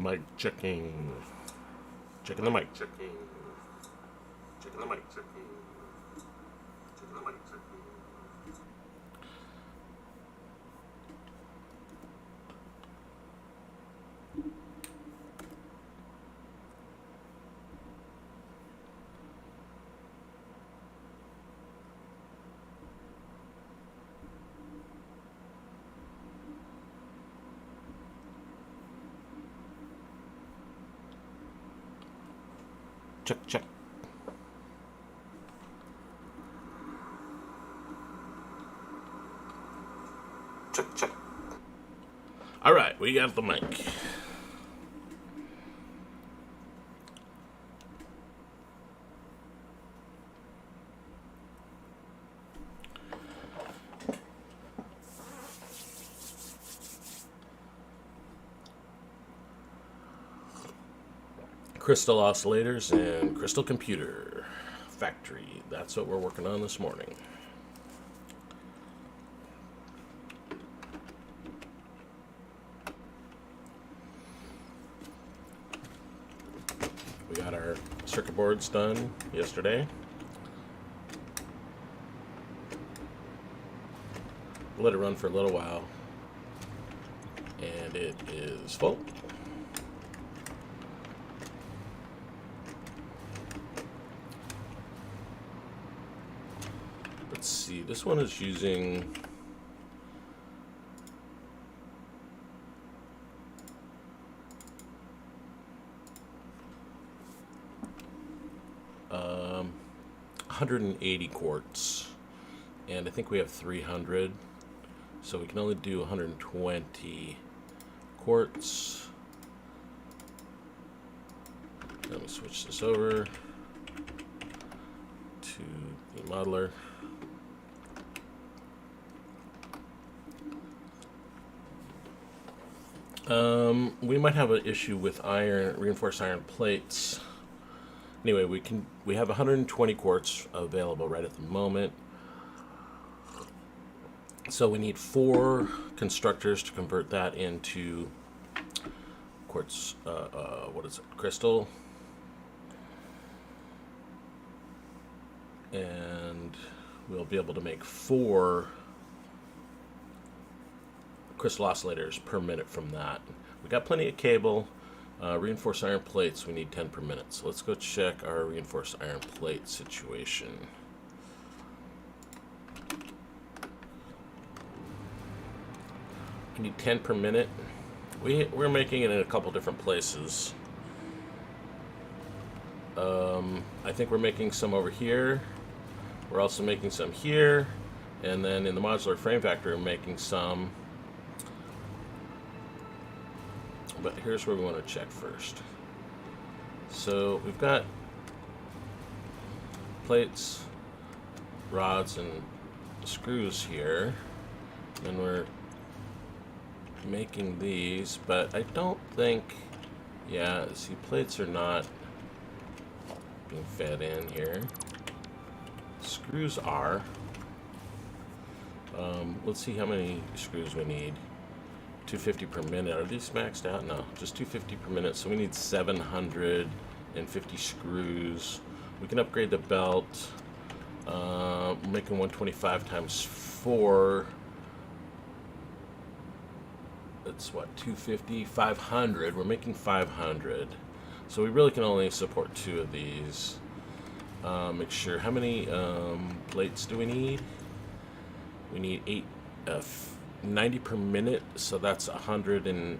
Mic checking. Checking the mic. Checking. Checking the mic. Checking. Checking the mic. Checking. Check, check. Check, check. All right, we got the mic. Crystal oscillators and crystal computer factory. That's what we're working on this morning. We got our circuit boards done yesterday. We'll let it run for a little while. And it is full. Let's see, this one is using um, 180 quarts, and I think we have 300, so we can only do 120 quarts. Let me switch this over to the modeler. We might have an issue with reinforced iron plates. Anyway, we have 120 quarts available right at the moment. So we need 4 constructors to convert that into quartz, crystal. And we'll be able to make 4 crystal oscillators per minute from that. We got plenty of cable. Reinforced iron plates, we need 10 per minute. So let's go check our reinforced iron plate situation. We need 10 per minute. We're making it in a couple different places. I think we're making some over here. We're also making some here. And then in the modular frame factory, we're making some. But here's where we want to check first. So we've got plates, rods, and screws here. And we're making these, but I don't think, yeah, see, plates are not being fed in here. Screws are. Let's see how many screws we need. 250 per minute. Are these maxed out? No, just 250 per minute. So we need 750 screws. We can upgrade the belt. We're making 125 times 4. That's what, 250, 500. We're making 500. So we really can only support 2 of these. Make sure, how many plates do we need? We need 90 per minute, so that's 100 and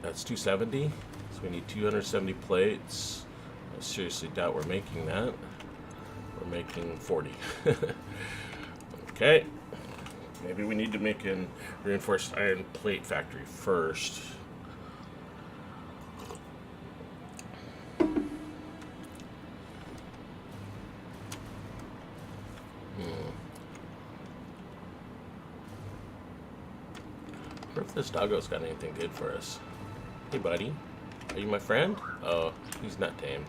that's 270. So we need 270 plates. I seriously doubt we're making that. We're making 40. Okay. Maybe we need to make a reinforced iron plate factory first. I wonder if this doggo's got anything good for us. Hey, buddy. Are you my friend? Oh, he's not tamed.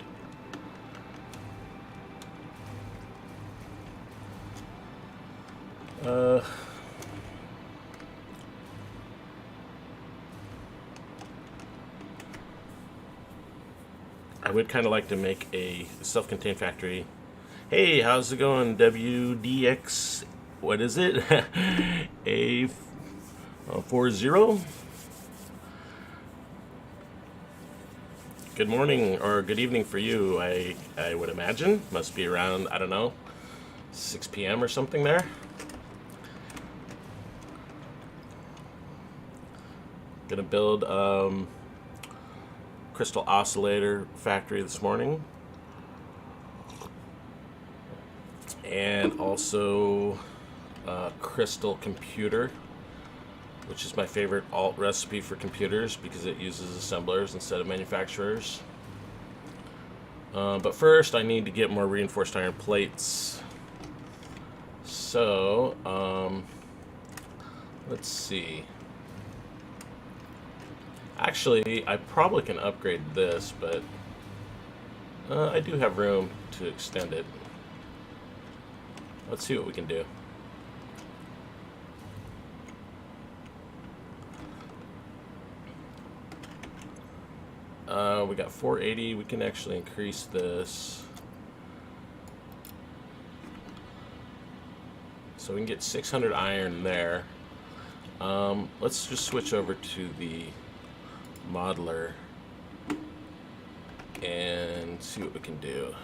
would kind of like to make a self-contained factory. Hey, how's it going, WDX? What is it? A40? Good morning or good evening for you, I would imagine. Must be around, I don't know, 6 p.m. or something there. Gonna build crystal oscillator factory this morning. And also crystal computer, which is my favorite alt recipe for computers because it uses assemblers instead of manufacturers. But first I need to get more reinforced iron plates. So, let's see. Actually, I probably can upgrade this, but I do have room to extend it. Let's see what we can do. We got 480. We can actually increase this. So we can get 600 iron there. Let's just switch over to the modeler and see what we can do.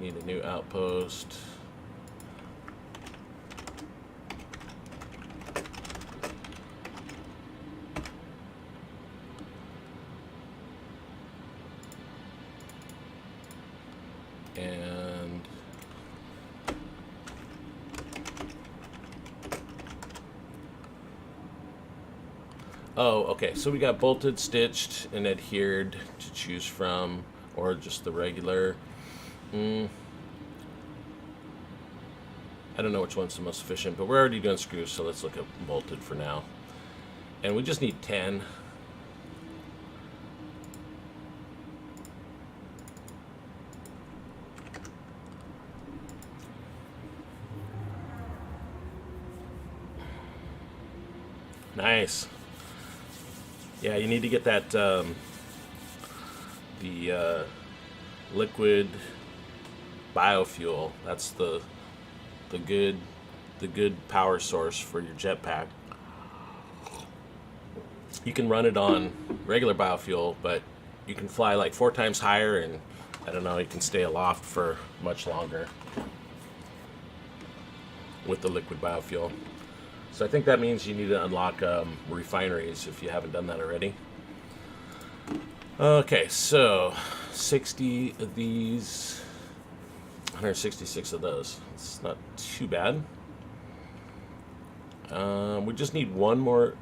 Need a new outpost. And oh, okay, so we got bolted, stitched, and adhered to choose from, or just the regular. I don't know which one's the most efficient, but we're already doing screws, so let's look at bolted for now. And we just need 10. Nice. Yeah, you need to get that the liquid biofuel. That's the good power source for your jetpack. You can run it on regular biofuel, but you can fly like 4 times higher, and I don't know, you can stay aloft for much longer with the liquid biofuel. So I think that means you need to unlock refineries if you haven't done that already. Okay, so 60 of these, 166 of those. It's not too bad. We just need one more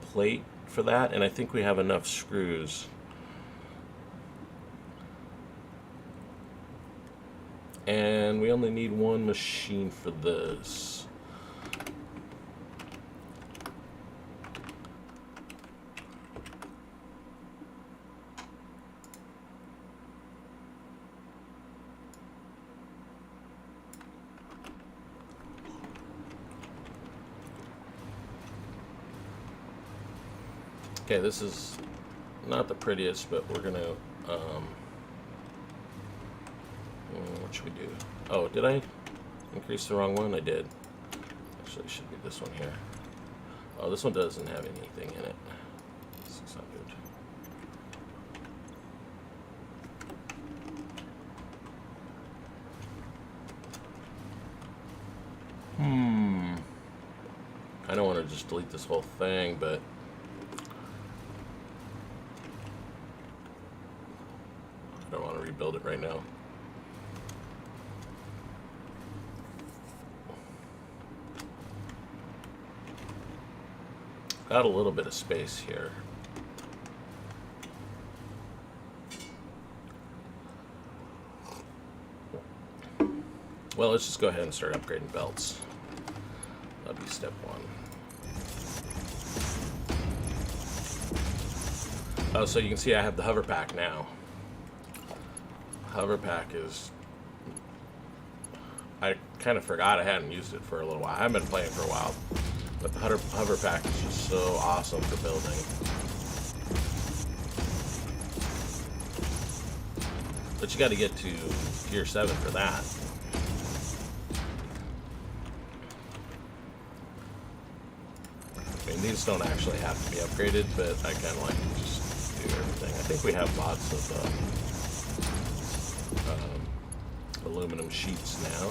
plate for that, and I think we have enough screws. And we only need one machine for this. Okay, this is not the prettiest, but we're gonna, what should we do? Oh, did I increase the wrong one? I did. Actually, it should be this one here. Oh, this one doesn't have anything in it. 600. I don't want to just delete this whole thing, but I don't want to rebuild it right now. Got a little bit of space here. Well, let's just go ahead and start upgrading belts. That'll be step 1. Oh, so you can see I have the hover pack now. Hover pack is... I kind of forgot I hadn't used it for a little while. I haven't been playing for a while. But the hover pack is just so awesome for building. But you got to get to Gear 7 for that. I mean, these don't actually have to be upgraded, but I kind of like to just do everything. I think we have lots of aluminum sheets now.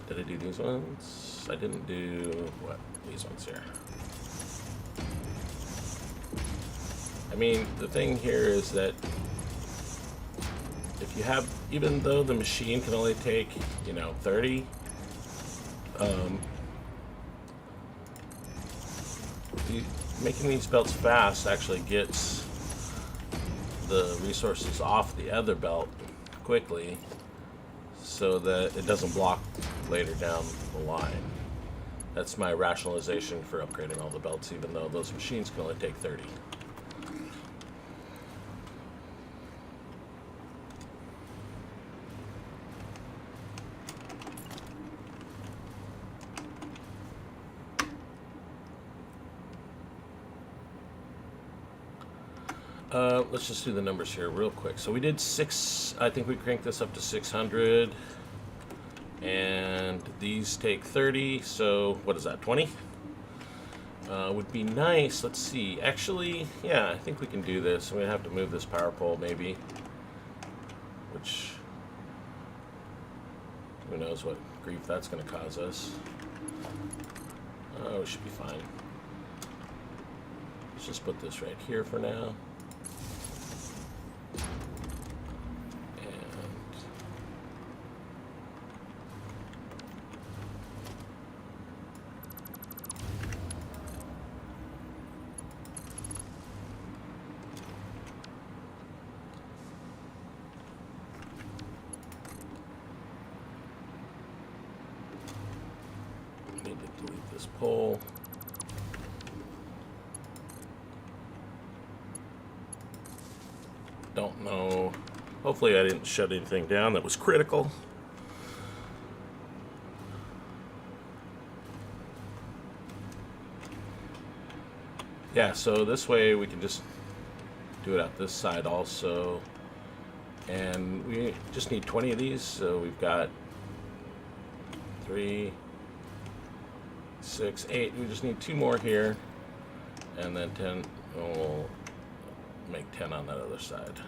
Did I do these ones? I didn't do, what, these ones here. I mean, the thing here is that if you have, even though the machine can only take, 30, making these belts fast actually gets the resources off the other belt quickly so that it doesn't block later down the line. That's my rationalization for upgrading all the belts, even though those machines can only take 30. Let's just do the numbers here real quick. So we did 6, I think we cranked this up to 600. And these take 30, so what is that, 20? Would be nice, let's see. Actually, yeah, I think we can do this. I'm going to have to move this power pole maybe. Which, who knows what grief that's going to cause us. Oh, we should be fine. Let's just put this right here for now. Need to delete this pole. Don't know. Hopefully I didn't shut anything down that was critical. Yeah, so this way we can just do it out this side also. And we just need 20 of these, so we've got 3, 6, 8. We just need 2 more here, and then 10. And we'll make 10 on that other side.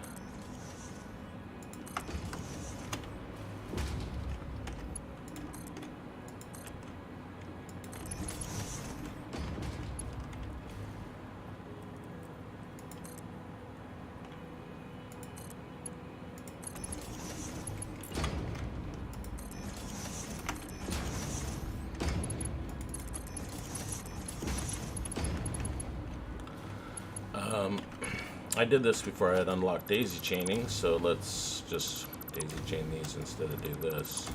I did this before I had unlocked daisy chaining, so let's just daisy chain these instead of do this.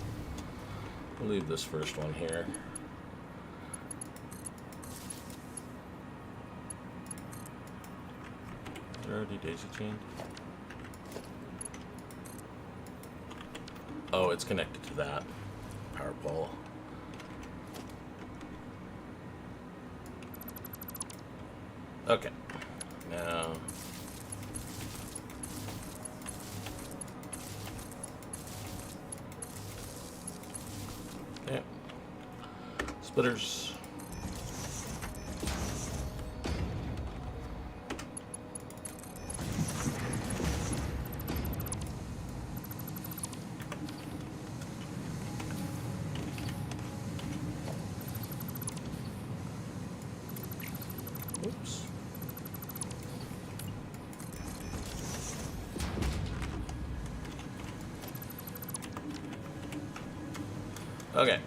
We'll leave this first one here. Is it already daisy chained? Oh, it's connected to that power pole. Okay. Now, okay, splitters. Oops. Okay.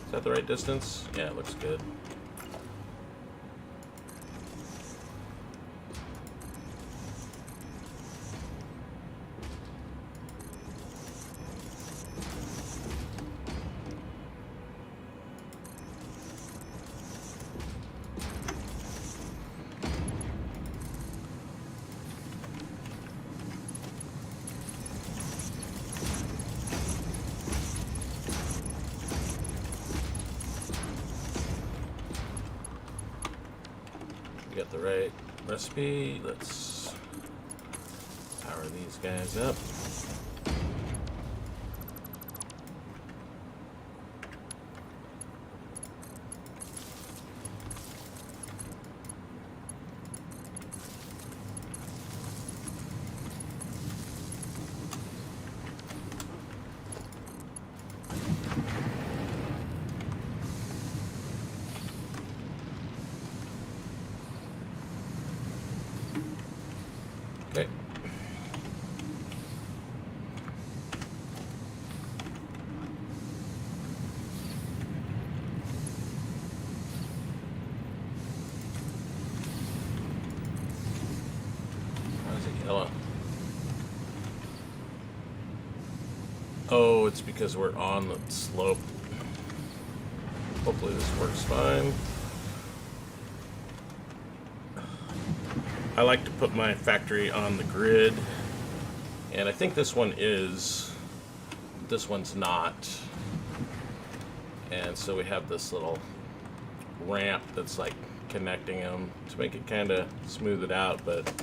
Is that the right distance? Yeah, it looks good. Got the right recipe. Let's power these guys up. Okay. Why is it yellow? Oh, it's because we're on the slope. Hopefully this works fine. I like to put my factory on the grid, and I think this one is. This one's not. And so we have this little ramp that's like connecting them to make it kind of smooth it out. But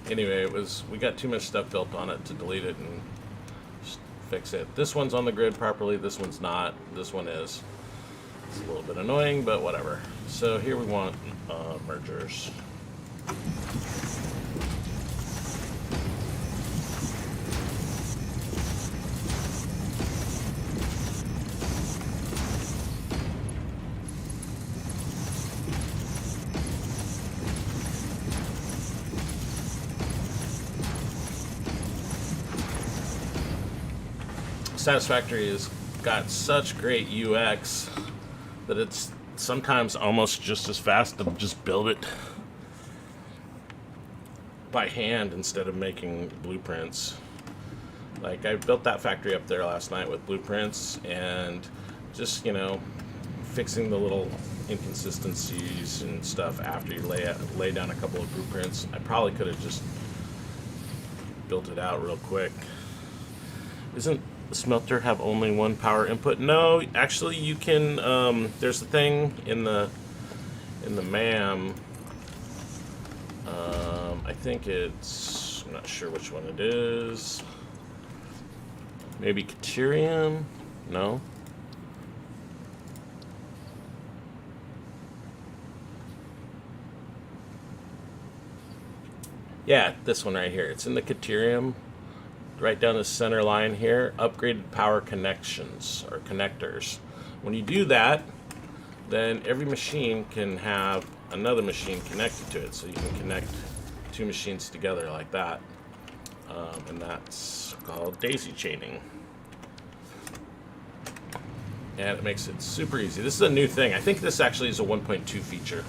anyway, we got too much stuff built on it to delete it and just fix it. This one's on the grid properly. This one's not. This one is. It's a little bit annoying, but whatever. So here we want mergers. Satisfactory has got such great UX that it's sometimes almost just as fast to just build it by hand instead of making blueprints. Like, I built that factory up there last night with blueprints and just, you know, fixing the little inconsistencies and stuff after you lay down a couple of blueprints. I probably could have just built it out real quick. Isn't the smelter have only one power input? No, actually you can, there's a thing in the MAM, I think it's, I'm not sure which one it is. Maybe Caterium? No? Yeah, this one right here. It's in the Caterium. Right down the center line here, upgraded power connections or connectors. When you do that, then every machine can have another machine connected to it. So you can connect two machines together like that. And that's called daisy chaining. And it makes it super easy. This is a new thing. I think this actually is a 1.2 feature.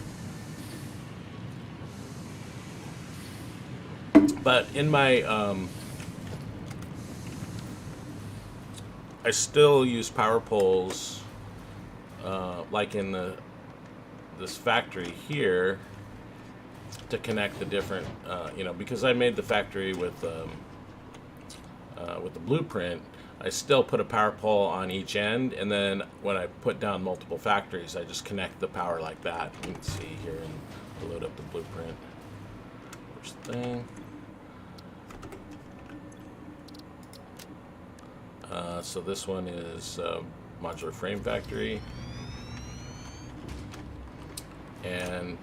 But in my, I still use power poles, like in this factory here, to connect the different, you know, because I made the factory with the blueprint. I still put a power pole on each end, and then when I put down multiple factories, I just connect the power like that. You can see here, and I'll load up the blueprint. First thing. So this one is modular frame factory, and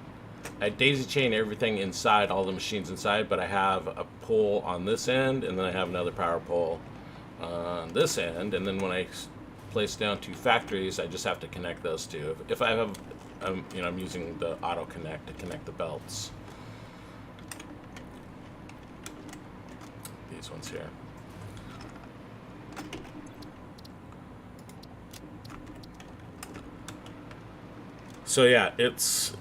I daisy chain everything inside, all the machines inside, but I have a pole on this end, and then I have another power pole on this end, and then when I placed down to factories, I just have to connect those two. If I have, you know, I'm using the auto connect to connect the belts. These ones here. So yeah, it's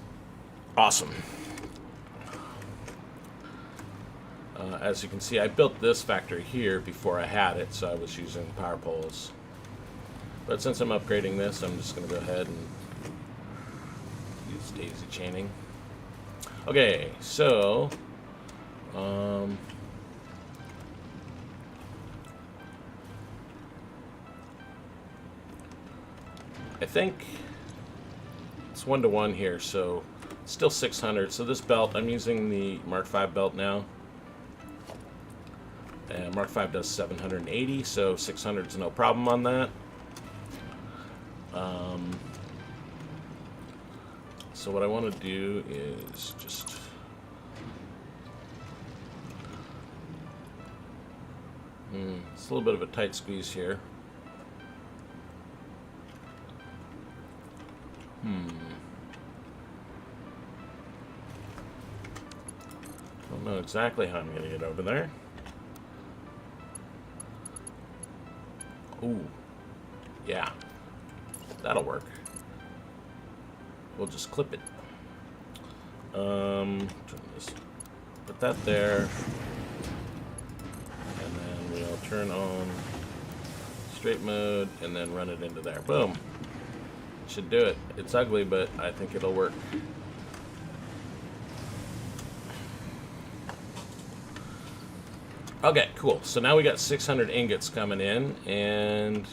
awesome. As you can see, I built this factory here before I had it, so I was using power poles. But since I'm upgrading this, I'm just going to go ahead and use daisy chaining. Okay, so I think it's 1-to-1 here, so it's still 600. So this belt, I'm using the Mark V belt now. And Mark V does 780, so 600 is no problem on that. So what I want to do is just it's a little bit of a tight squeeze here. Don't know exactly how I'm going to get over there. Ooh, yeah, that'll work. We'll just clip it. Turn this, put that there, and then we'll turn on straight mode, and then run it into there. Boom. Should do it. It's ugly, but I think it'll work. Okay, cool. So now we got 600 ingots coming in, and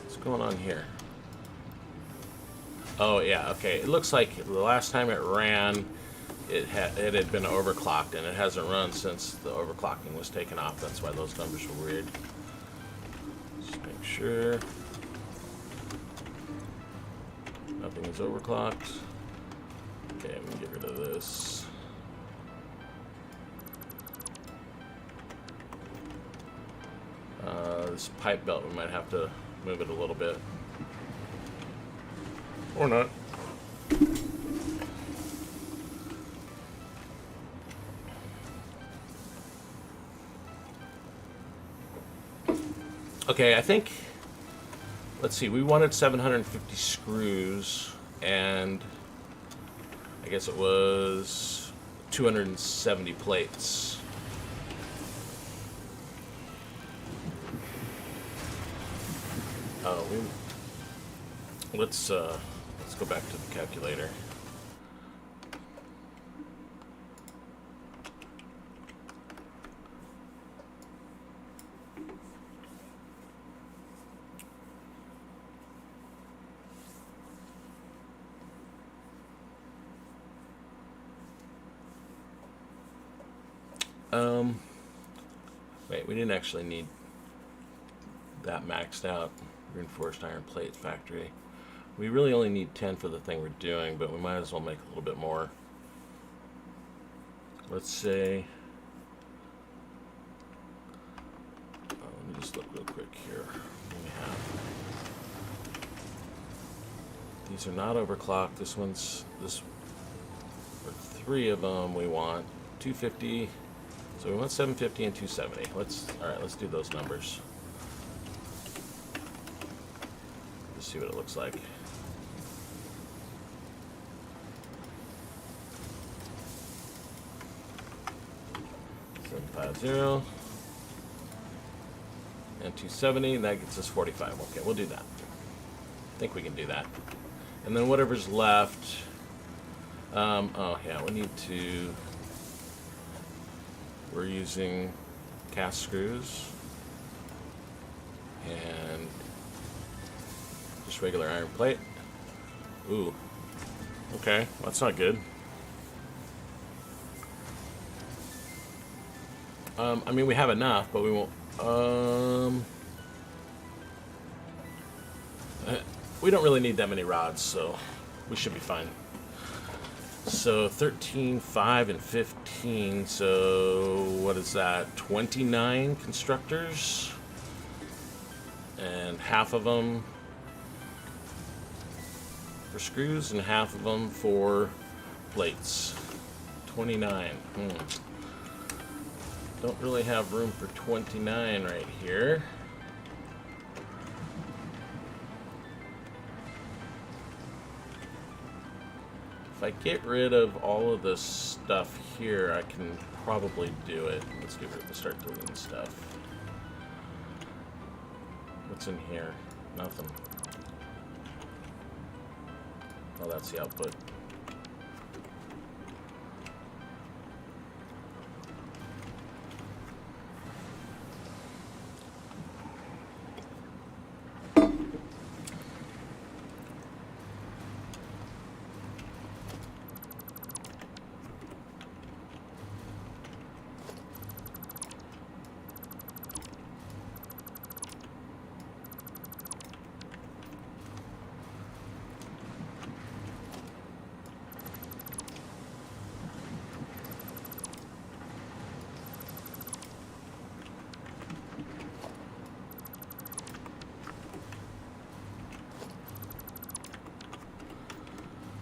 what's going on here? Oh yeah, okay. It looks like the last time it ran, it had been overclocked, and it hasn't run since the overclocking was taken off. That's why those numbers were weird. Just make sure nothing is overclocked. Okay, I'm gonna get rid of this. This pipe belt, we might have to move it a little bit. Or not. Okay, I think, let's see, we wanted 750 screws, and I guess it was 270 plates. Oh, let's go back to the calculator. Wait, we didn't actually need that maxed out reinforced iron plate factory. We really only need 10 for the thing we're doing, but we might as well make a little bit more. Let's say, let me just look real quick here. What we have. These are not overclocked. This for 3 of them we want 250. So we want 750 and 270. Let's do those numbers. Let's see what it looks like. 750 and 270, and that gets us 45. Okay, we'll do that. I think we can do that. And then whatever's left, oh yeah, we need to, we're using cast screws and just regular iron plate. Ooh, okay, that's not good. I mean, we have enough, but we won't. We don't really need that many rods, so we should be fine. So 13, 5, and 15. So what is that? 29 constructors, and half of them for screws and half of them for plates. 29. Don't really have room for 29 right here. If I get rid of all of this stuff here, I can probably do it. Let's start deleting stuff. What's in here? Nothing. Oh, that's the output.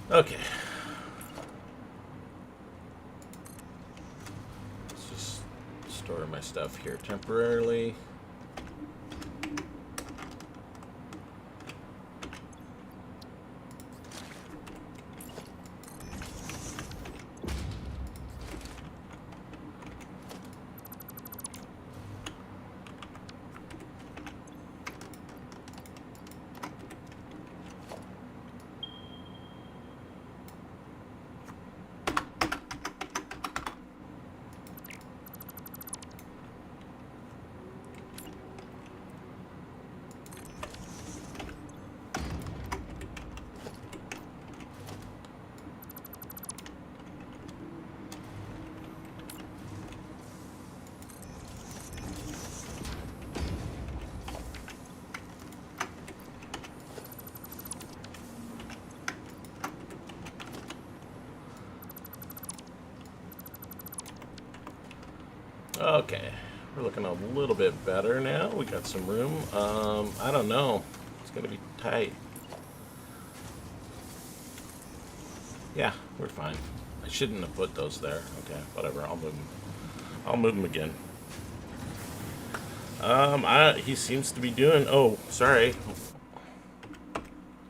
Okay. Let's just store my stuff here temporarily. Okay, we're looking a little bit better now. We got some room. I don't know. It's gonna be tight. Yeah, we're fine. I shouldn't have put those there. Okay, whatever. I'll move them. I'll move them again. He seems to be doing. Oh, sorry.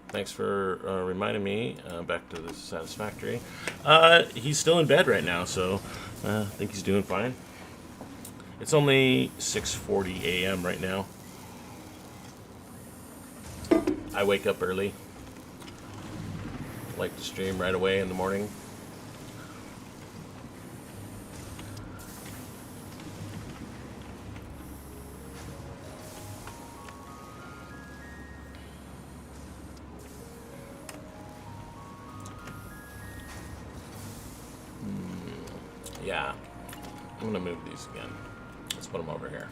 Thanks for reminding me. Back to the satisfactory. He's still in bed right now, so I think he's doing fine. It's only 6:40 a.m. right now. I wake up early. Like to stream right away in the morning. Yeah, I'm gonna move these again. Let's put them over here.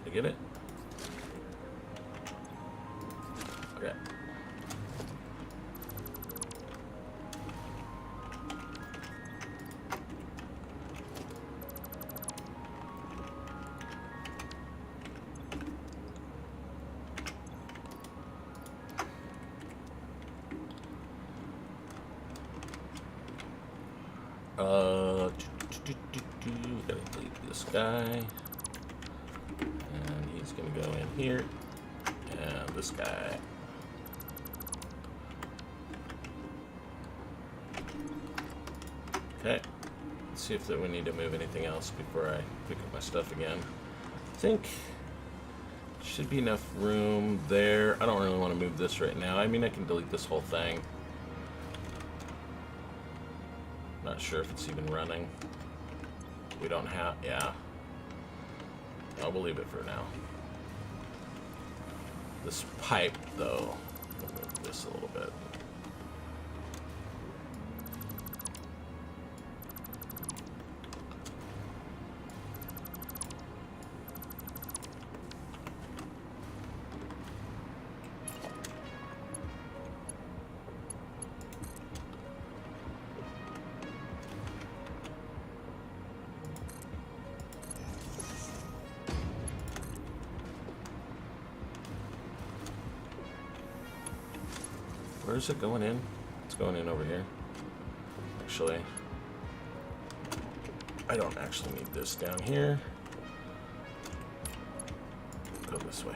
I get it? Okay. Gotta delete this guy, and he's gonna go in here, and this guy. Okay, let's see if we need to move anything else before I pick up my stuff again. I think should be enough room there. I don't really want to move this right now. I mean, I can delete this whole thing. Not sure if it's even running. We don't have, yeah. I'll leave it for now. This pipe, though, I'll move this a little bit. Where's it going in? It's going in over here. Actually, I don't actually need this down here. Go this way.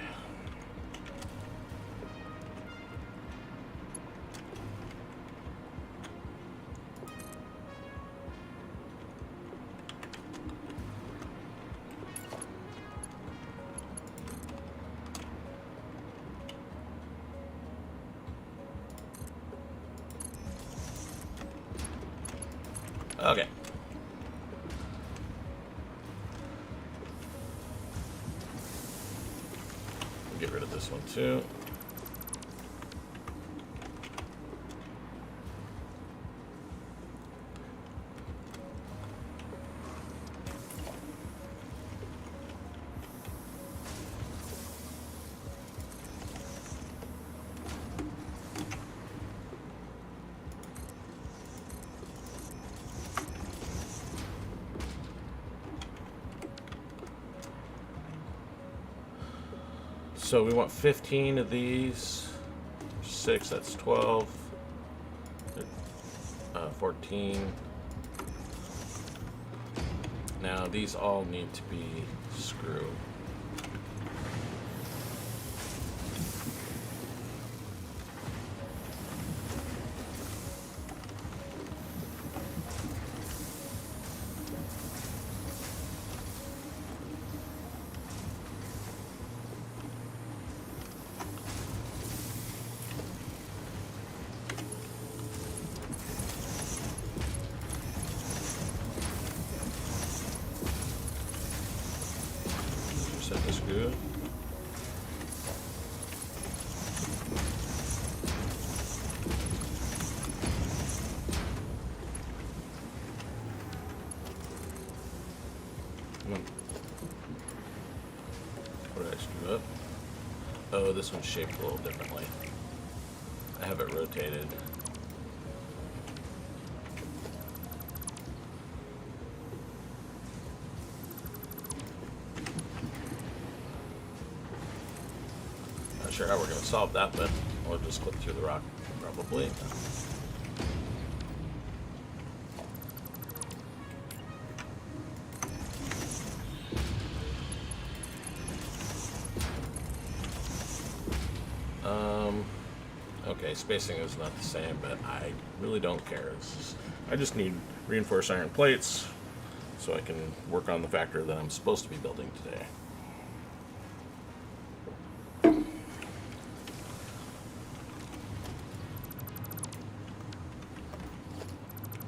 Okay. Get rid of this one too. So we want 15 of these. 6, that's 12. 14. Now these all need to be screwed. Set the screw. What did I screw up? Oh, this one's shaped a little differently. I have it rotated. Not sure how we're going to solve that, but we'll just clip through the rock, probably. Okay, spacing is not the same, but I really don't care. I just need reinforced iron plates so I can work on the factor that I'm supposed to be building today. Get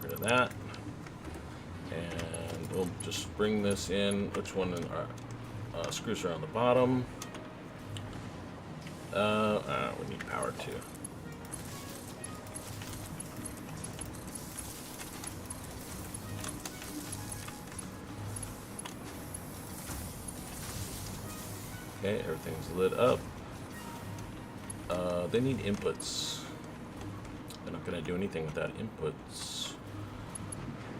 rid of that. And we'll just bring this in. Which one in our screws are on the bottom? We need power too. Okay, everything's lit up. They need inputs. They're not going to do anything without inputs.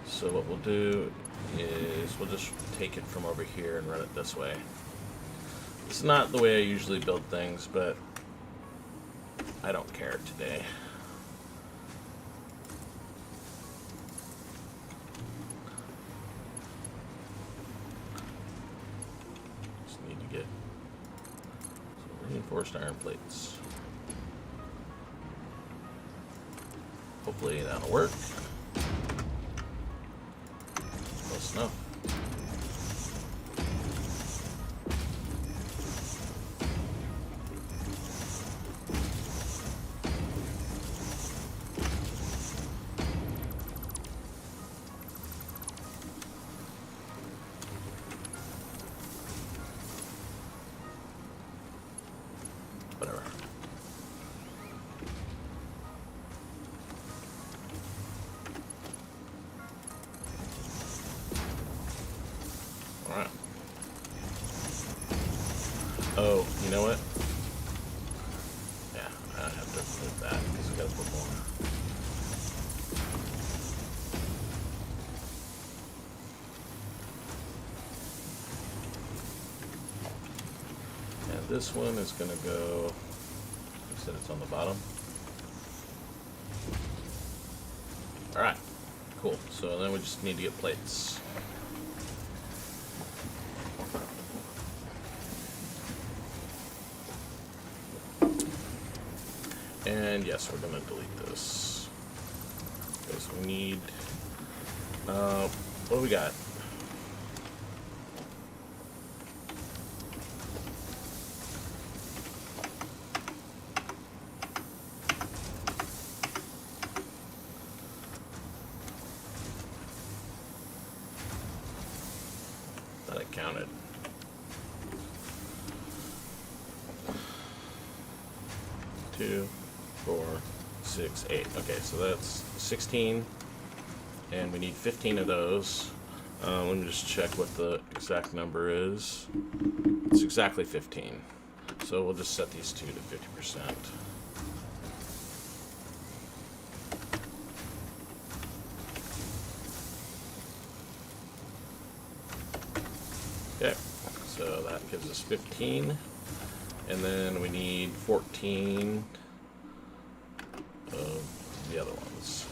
So what we'll do is we'll just take it from over here and run it this way. It's not the way I usually build things, but I don't care today. Just need to get some reinforced iron plates. Hopefully that'll work. Close enough. Whatever. Alright. Oh, you know what? Yeah, I have to put that because I gotta put more. And this one is gonna go, you said it's on the bottom. cool. So then we just need to get plates. And yes, we're going to delete this. Okay, so we need... what do we got? Thought I counted. Two, 4, 6, 8. Okay, so that's 16, and we need 15 of those. Let me just check what the exact number is. It's exactly 15. So we'll just set these two to 50%. Okay, so that gives us 15. And then we need 14 of the other ones.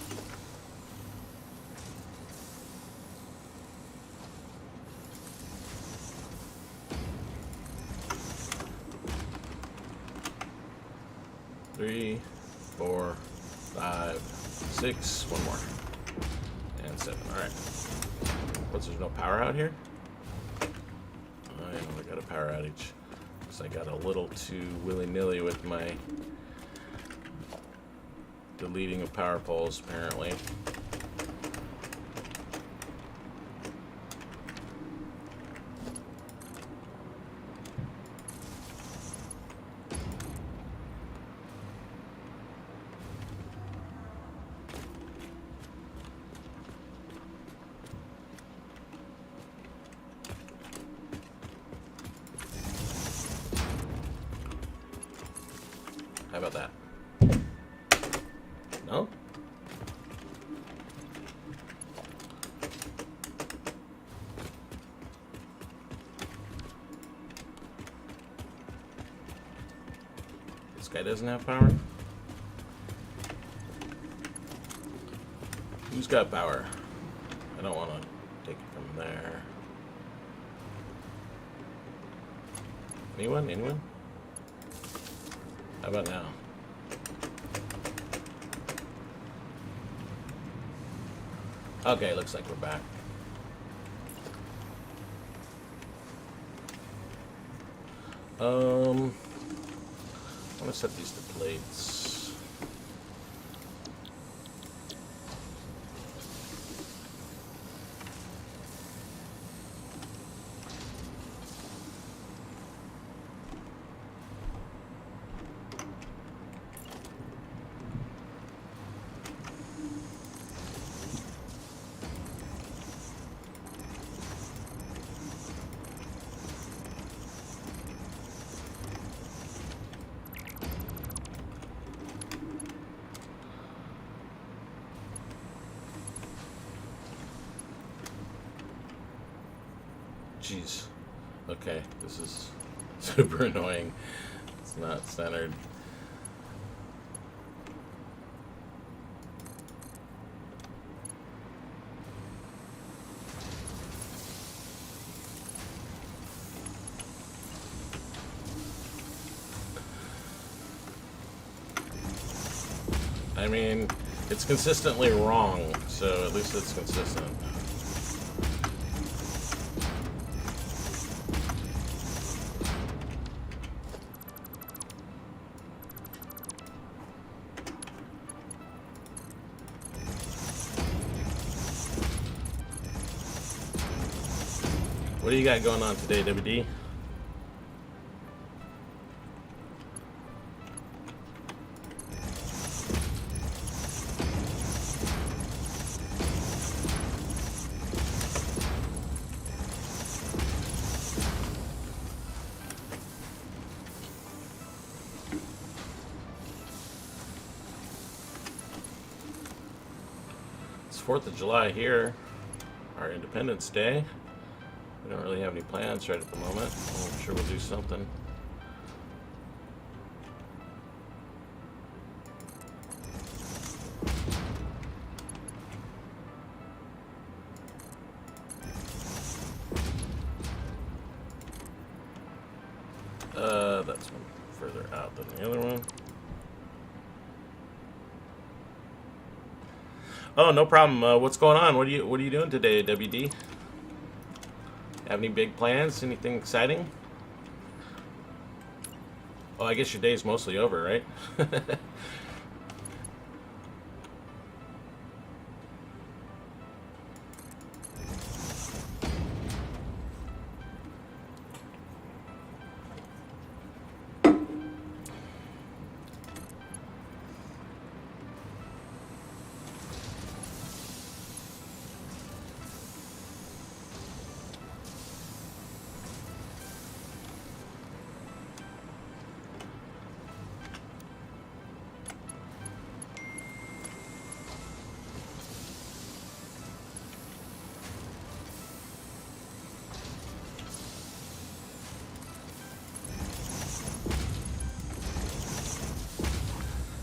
Three, 4, 5, 6, one more. And 7. Alright. What's, there's no power out here? I know I got a power outage. I got a little too willy-nilly with my deleting of power poles, apparently. How about that? No? This guy doesn't have power? Who's got power? I don't want to take it from there. Anyone? Anyone? How about now? Okay, looks like we're back. I'm gonna set these to plates. Jeez. Okay, this is super annoying. It's not centered. I mean, it's consistently wrong, so at least it's consistent. What do you got going on today, WD? It's 4th of July here, our Independence Day. We don't really have any plans right at the moment. I'm sure we'll do something. this one further out than the other one. Oh, no problem. What's going on? What are you doing today, WD? Have any big plans? Anything exciting? Oh, I guess your day's mostly over, right?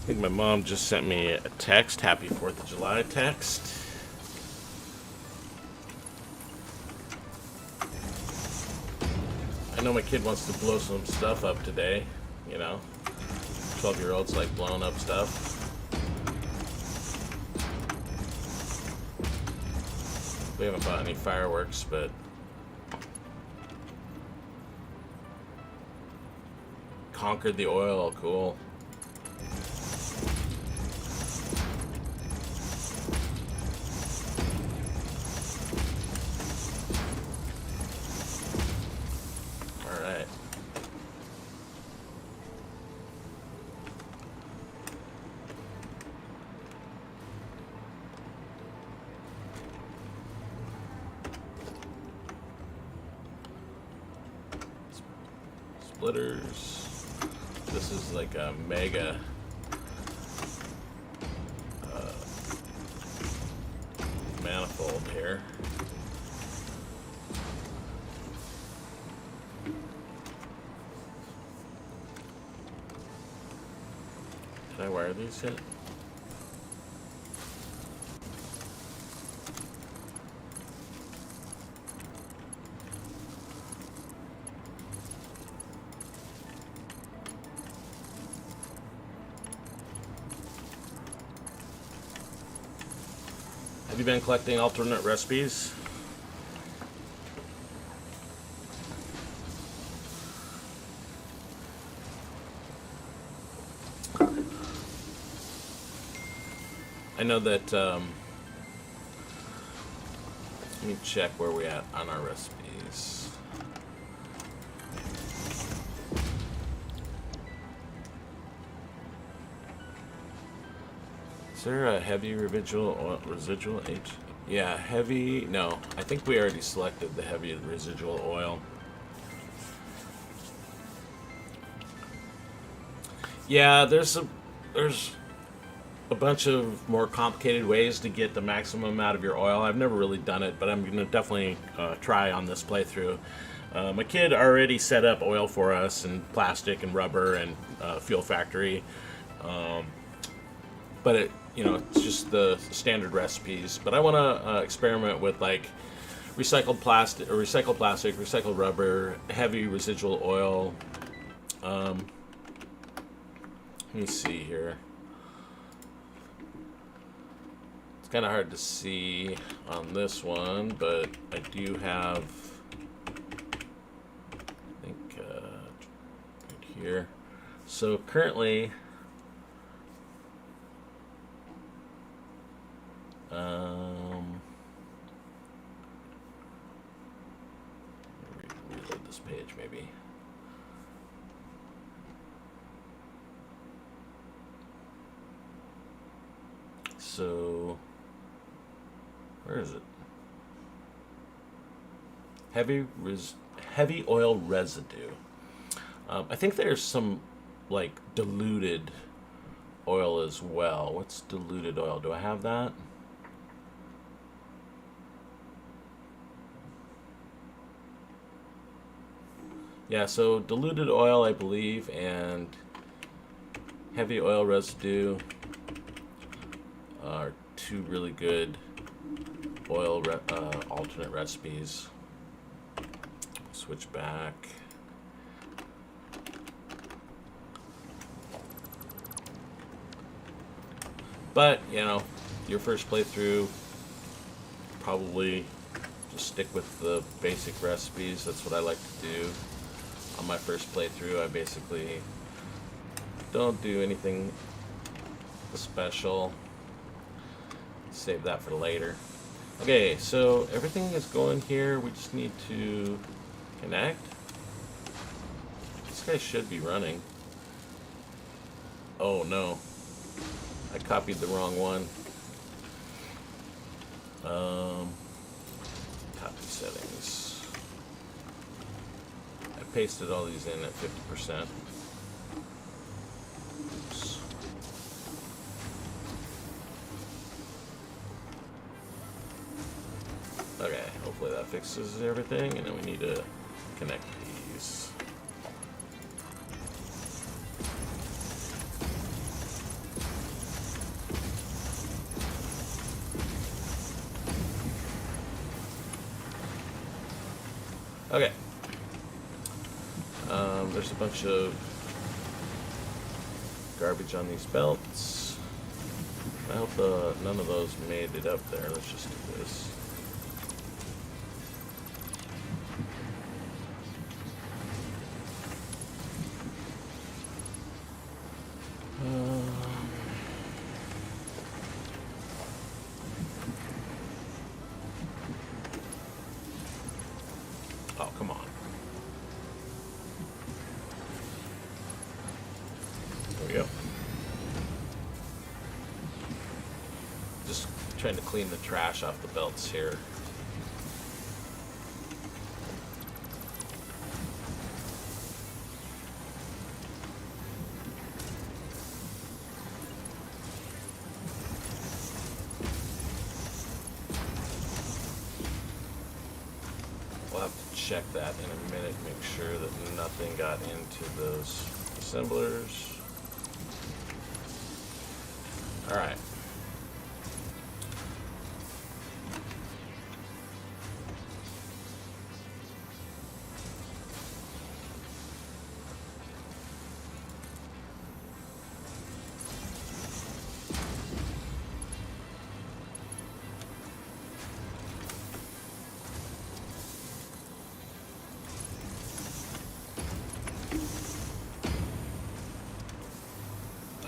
I think my mom just sent me a text, happy 4th of July text. I know my kid wants to blow some stuff up today, you know. 12-year-olds like blowing up stuff. We haven't bought any fireworks, but conquered the oil, cool. Splitters. This is like a mega manifold here. Did I wire these yet? Have you been collecting alternate recipes? I know that, let me check where we're at on our recipes. Is there a heavy residual H? Yeah, heavy, no. I think we already selected the heavy residual oil. Yeah, there's a bunch of more complicated ways to get the maximum out of your oil. I've never really done it, but I'm going to definitely try on this playthrough. My kid already set up oil for us, and plastic and rubber and fuel factory. But it, you know, it's just the standard recipes. But I want to experiment with like recycled plastic, recycled rubber, heavy residual oil. Let me see here. It's kind of hard to see on this one, but I do have, I think, right here. So currently, reload this page maybe. So, where is it? Heavy oil residue. I think there's some like diluted oil as well. What's diluted oil? Do I have that? Yeah, so diluted oil, I believe, and heavy oil residue are two really good oil alternate recipes. Switch back. But, you know, your first playthrough, probably just stick with the basic recipes. That's what I like to do. On my first playthrough, I basically don't do anything special. Save that for later. Okay, so everything is going here. We just need to connect. This guy should be running. Oh no, I copied the wrong one. Copy settings. I pasted all these in at 50%. Oops. Okay, hopefully that fixes everything, and then we need to connect these. Okay. There's a bunch of garbage on these belts. I hope none of those made it up there. Let's just do this. Oh, come on. There we go. Just trying to clean the trash off the belts here. We'll have to check that in a minute, make sure that nothing got into those assemblers. All right.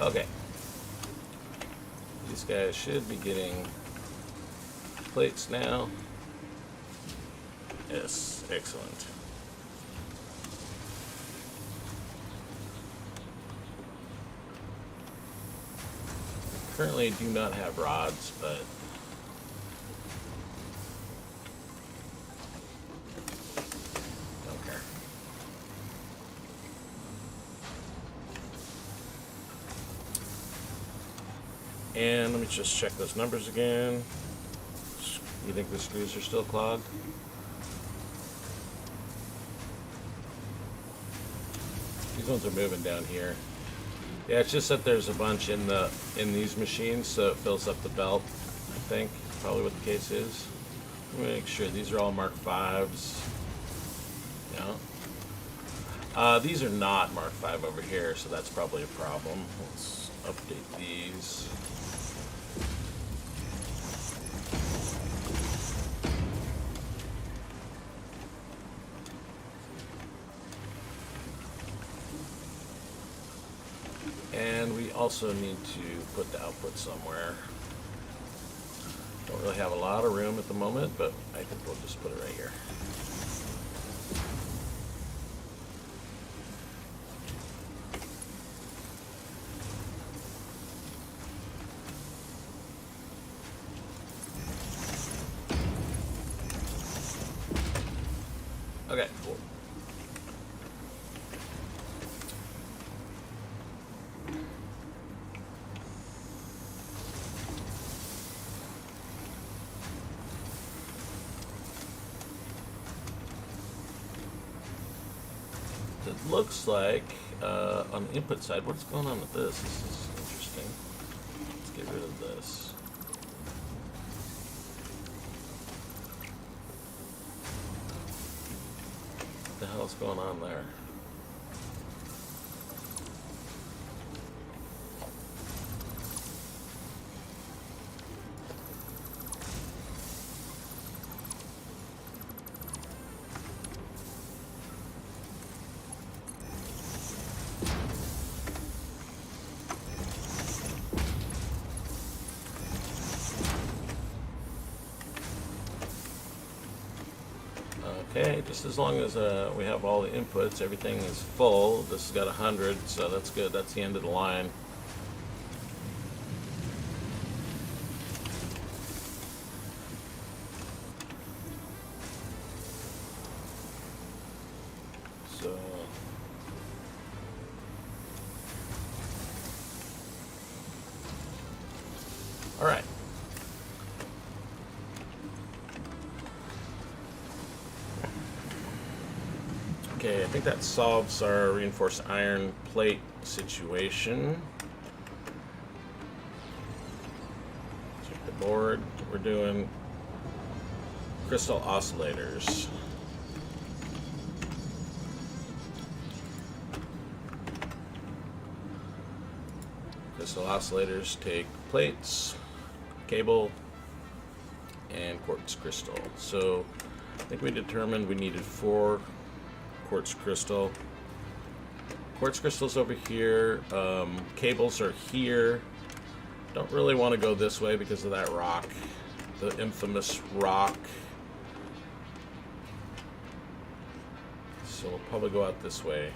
Okay. These guys should be getting plates now. Yes, excellent. Currently do not have rods, but don't care. And let me just check those numbers again. You think the screws are still clogged? These ones are moving down here. Yeah, it's just that there's a bunch in these machines, so it fills up the belt. I think probably what the case is. Let me make sure these are all Mark 5s. Yeah. These are not Mark 5 over here, so that's probably a problem. Let's update these. And we also need to put the output somewhere. Don't really have a lot of room at the moment, but I think we'll just put it right here. Okay, cool. It looks like on the input side, what's going on with this? This is interesting. Let's get rid of this. What the hell's going on there? Okay, just as long as we have all the inputs, everything is full. This has got 100, so that's good. That's the end of the line. So, all right. Okay, I think that solves our reinforced iron plate situation. Check the board. We're doing crystal oscillators. Crystal oscillators take plates, cable, and quartz crystal. So I think we determined we needed 4 quartz crystal. Quartz crystals over here. Cables are here. Don't really want to go this way because of that rock, the infamous rock. So we'll probably go out this way.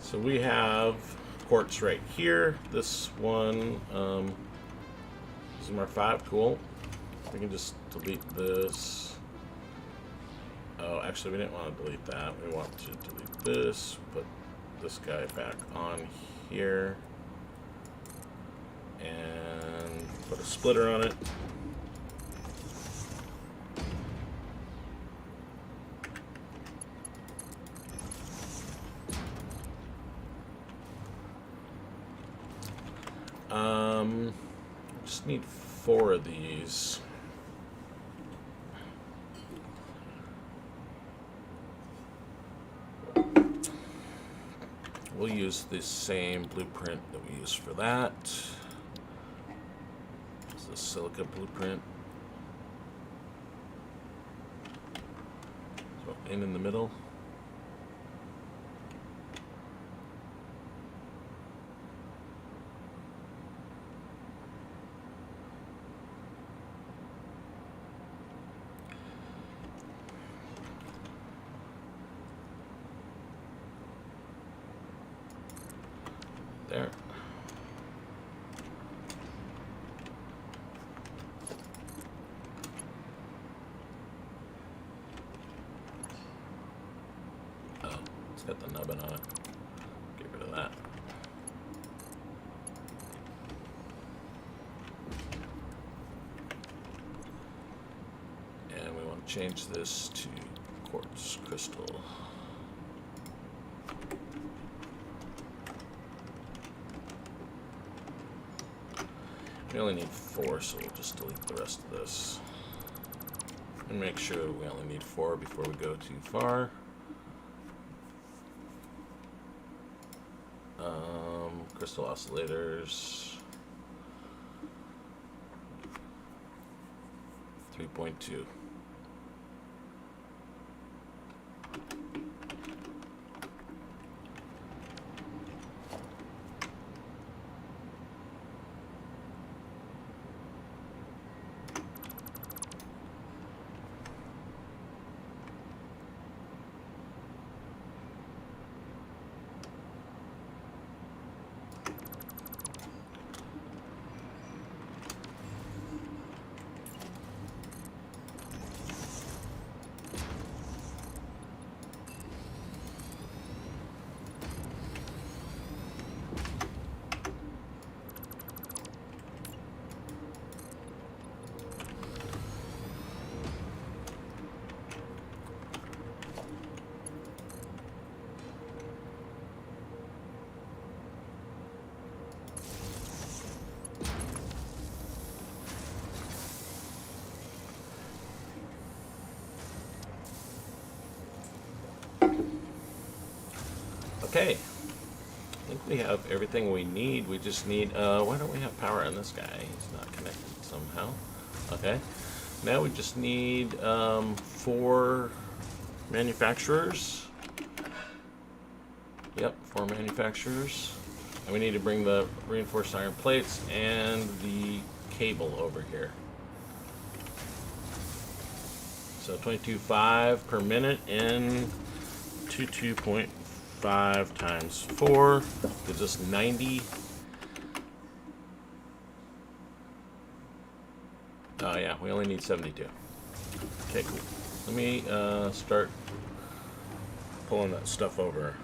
So we have quartz right here. This one, this is Mark 5, cool. We can just delete this. Oh, actually we didn't want to delete that. We want to delete this, put this guy back on here, and put a splitter on it. Just need 4 of these. We'll use the same blueprint that we used for that. It's the silica blueprint. So in the middle. There. Oh, it's got the nubbin on it. Get rid of that. And we want to change this to quartz crystal. We only need 4, so we'll just delete the rest of this. And make sure we only need 4 before we go too far. Crystal oscillators. 3.2. Okay, I think we have everything we need. We just need, why don't we have power on this guy? He's not connected somehow. Okay, now we just need 4 manufacturers. Yep, 4 manufacturers. And we need to bring the reinforced iron plates and the cable over here. So 22.5 per minute and 22.5 times 4 gives us 90. Oh yeah, we only need 72. Okay, cool. Let me start pulling that stuff over.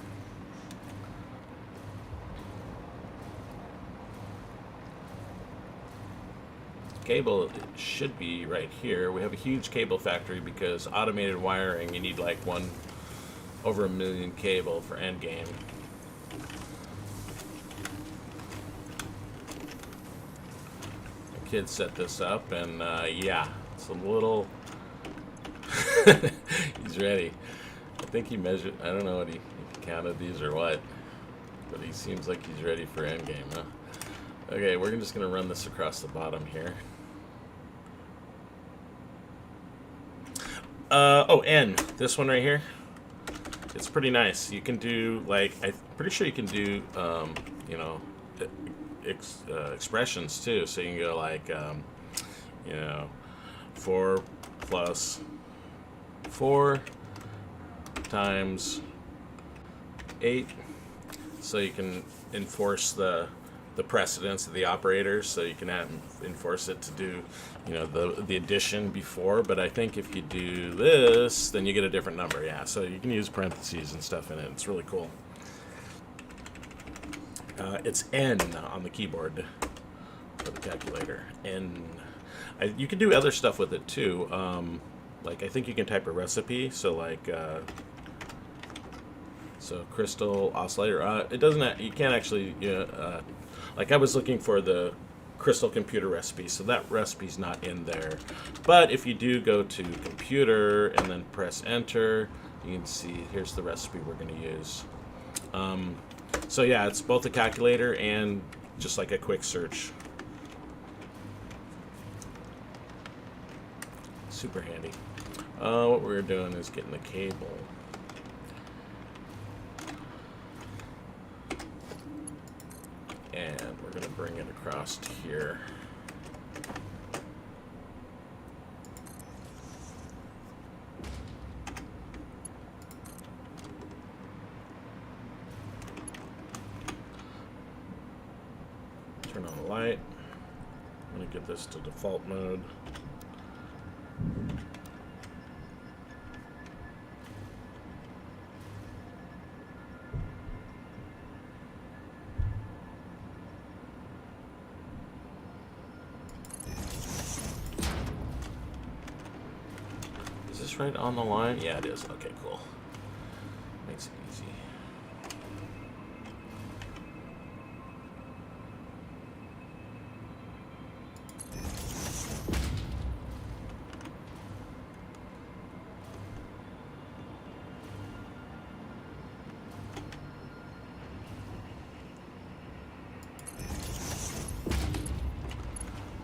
Cable should be right here. We have a huge cable factory because automated wiring, you need like over 1 million cable for endgame. The kids set this up, and yeah, it's a little. He's ready. I think he measured. I don't know what he counted these or what, but he seems like he's ready for endgame, huh? Okay, we're just gonna run this across the bottom here. Oh, N. This one right here. It's pretty nice. You can do, like, I'm pretty sure you can do, you know, expressions too. So you can go like, you know, 4 plus 4 times 8. So you can enforce the precedence of the operators, so you can enforce it to do, you know, the addition before. But I think if you do this, then you get a different number. Yeah, so you can use parentheses and stuff in it. It's really cool. It's N on the keyboard for the calculator. N. You can do other stuff with it too. Like I think you can type a recipe. So like. So crystal oscillator. It doesn't. You can't actually. Like I was looking for the crystal computer recipe, so that recipe's not in there. But if you do go to computer and then press enter, you can see here's the recipe we're going to use. So yeah, it's both a calculator and just like a quick search. Super handy. What we're doing is getting the cable. And we're going to bring it across to here. Turn on the light. I'm going to get this to default mode. Is this right on the line? Yeah, it is. Okay, cool. Makes it easy.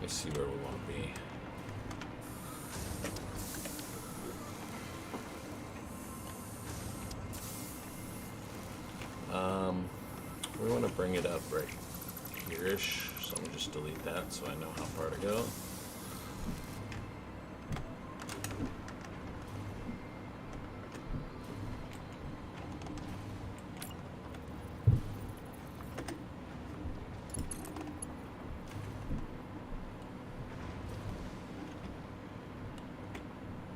Let's see where we want to be. We want to bring it up right here-ish, so I'm going to just delete that so I know how far to go.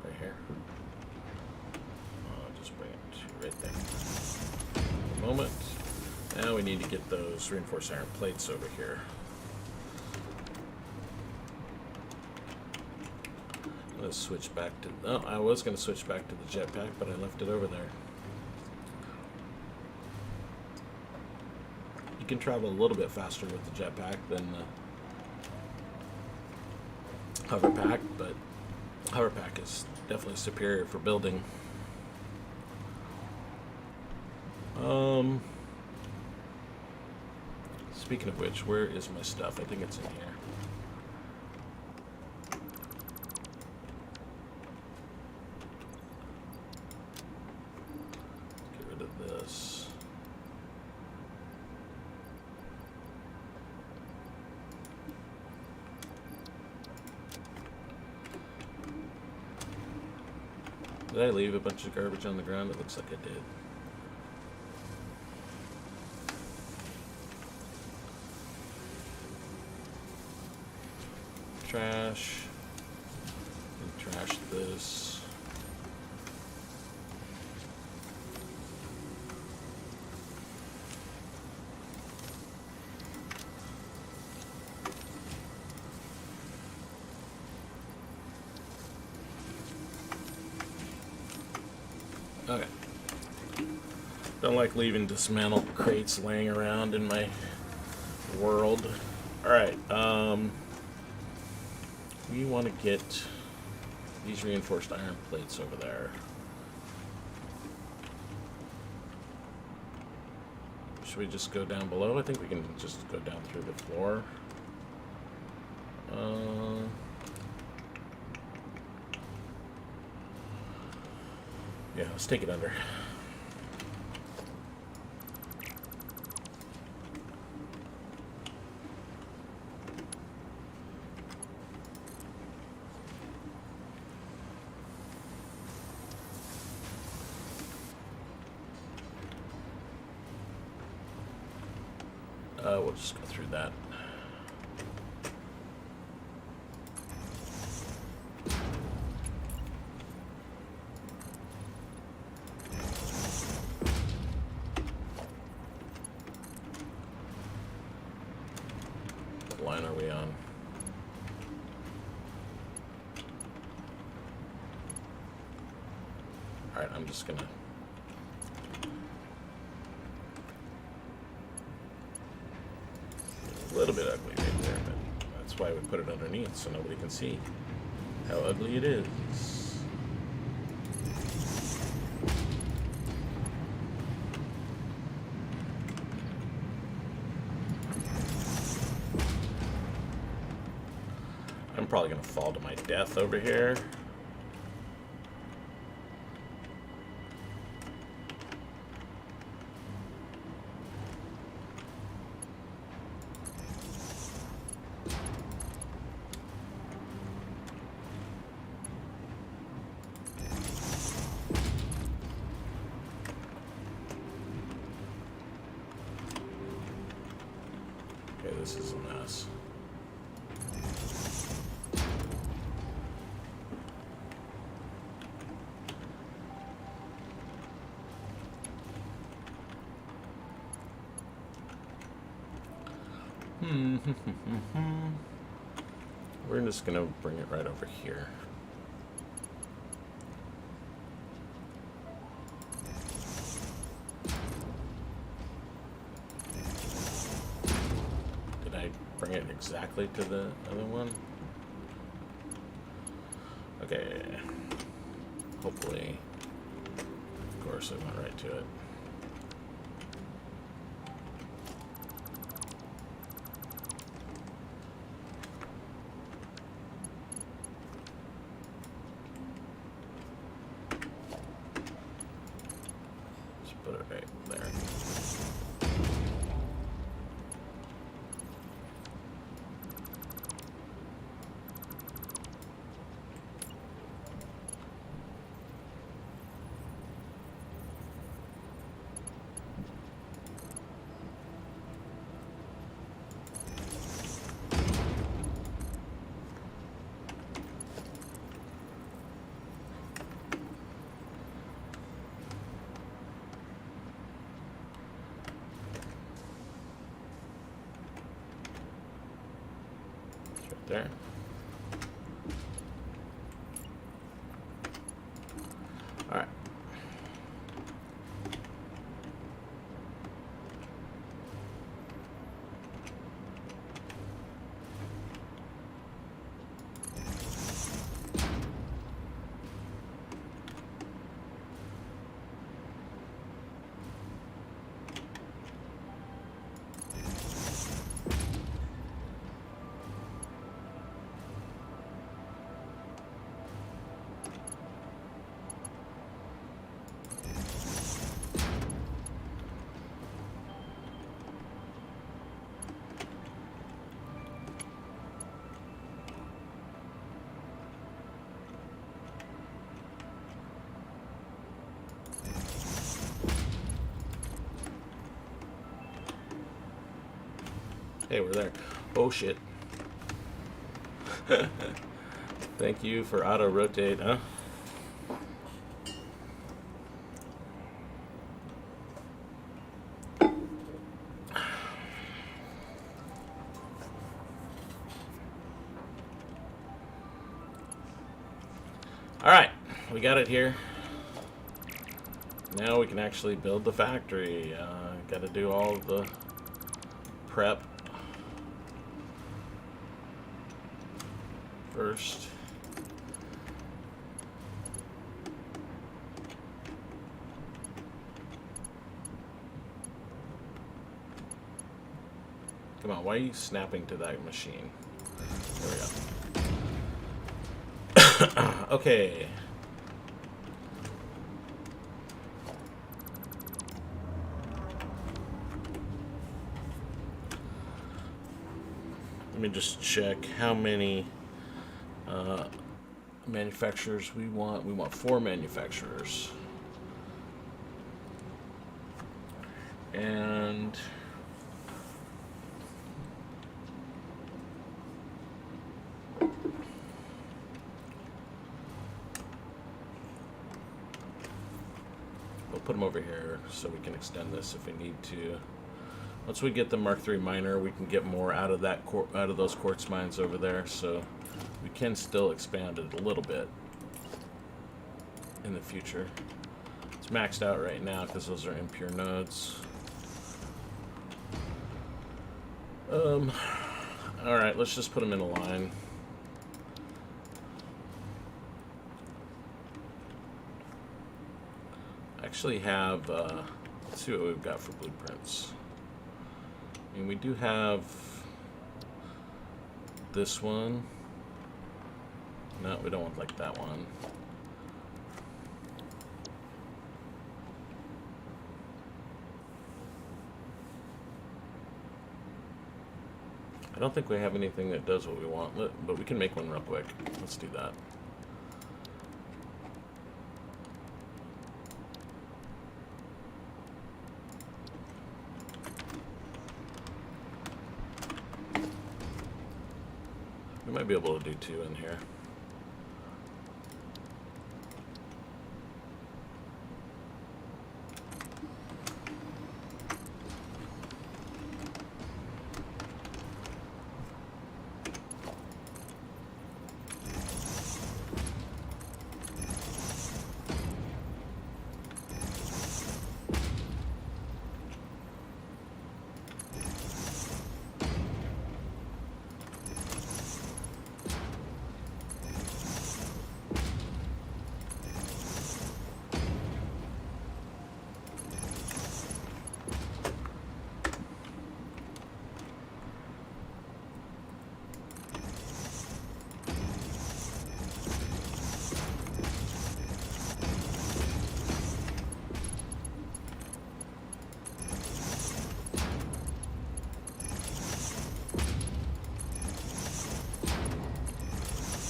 Right here. I'll just bring it to right there. A moment. Now we need to get those reinforced iron plates over here. Let's switch back to... Oh, I was going to switch back to the jetpack, but I left it over there. You can travel a little bit faster with the jetpack than the hoverpack, but hoverpack is definitely superior for building. Speaking of which, where is my stuff? I think it's in here. Get rid of this. Did I leave a bunch of garbage on the ground? It looks like I did. Trash. And trash this. Okay. Don't like leaving dismantled crates laying around in my world. Alright, we want to get these reinforced iron plates over there. Should we just go down below? I think we can just go down through the floor. Yeah, let's take it under. We'll just go through that. What line are we on? Alright, I'm just gonna a little bit ugly right there, but that's why we put it underneath so nobody can see how ugly it is. I'm probably gonna fall to my death over here. Okay, this is a mess. We're just gonna bring it right over here. Did I bring it exactly to the other one? Okay. Hopefully. Of course, I went right to it. Put it right there. There. All right. Hey, we're there. Oh shit. Thank you for auto rotate, huh? Alright, we got it here. Now we can actually build the factory. Got to do all the prep first. Come on, why are you snapping to that machine? There we go. Okay. Let me just check how many manufacturers we want. We want 4 manufacturers. And we'll put them over here so we can extend this if we need to. Once we get the Mark III miner, we can get more out of that out of those quartz mines over there, so we can still expand it a little bit in the future. It's maxed out right now because those are impure nodes. All right, let's just put them in a line. I actually have. Let's see what we've got for blueprints. And we do have this one. No, we don't want like that one. I don't think we have anything that does what we want, but we can make one real quick. Let's do that. We might be able to do 2 in here.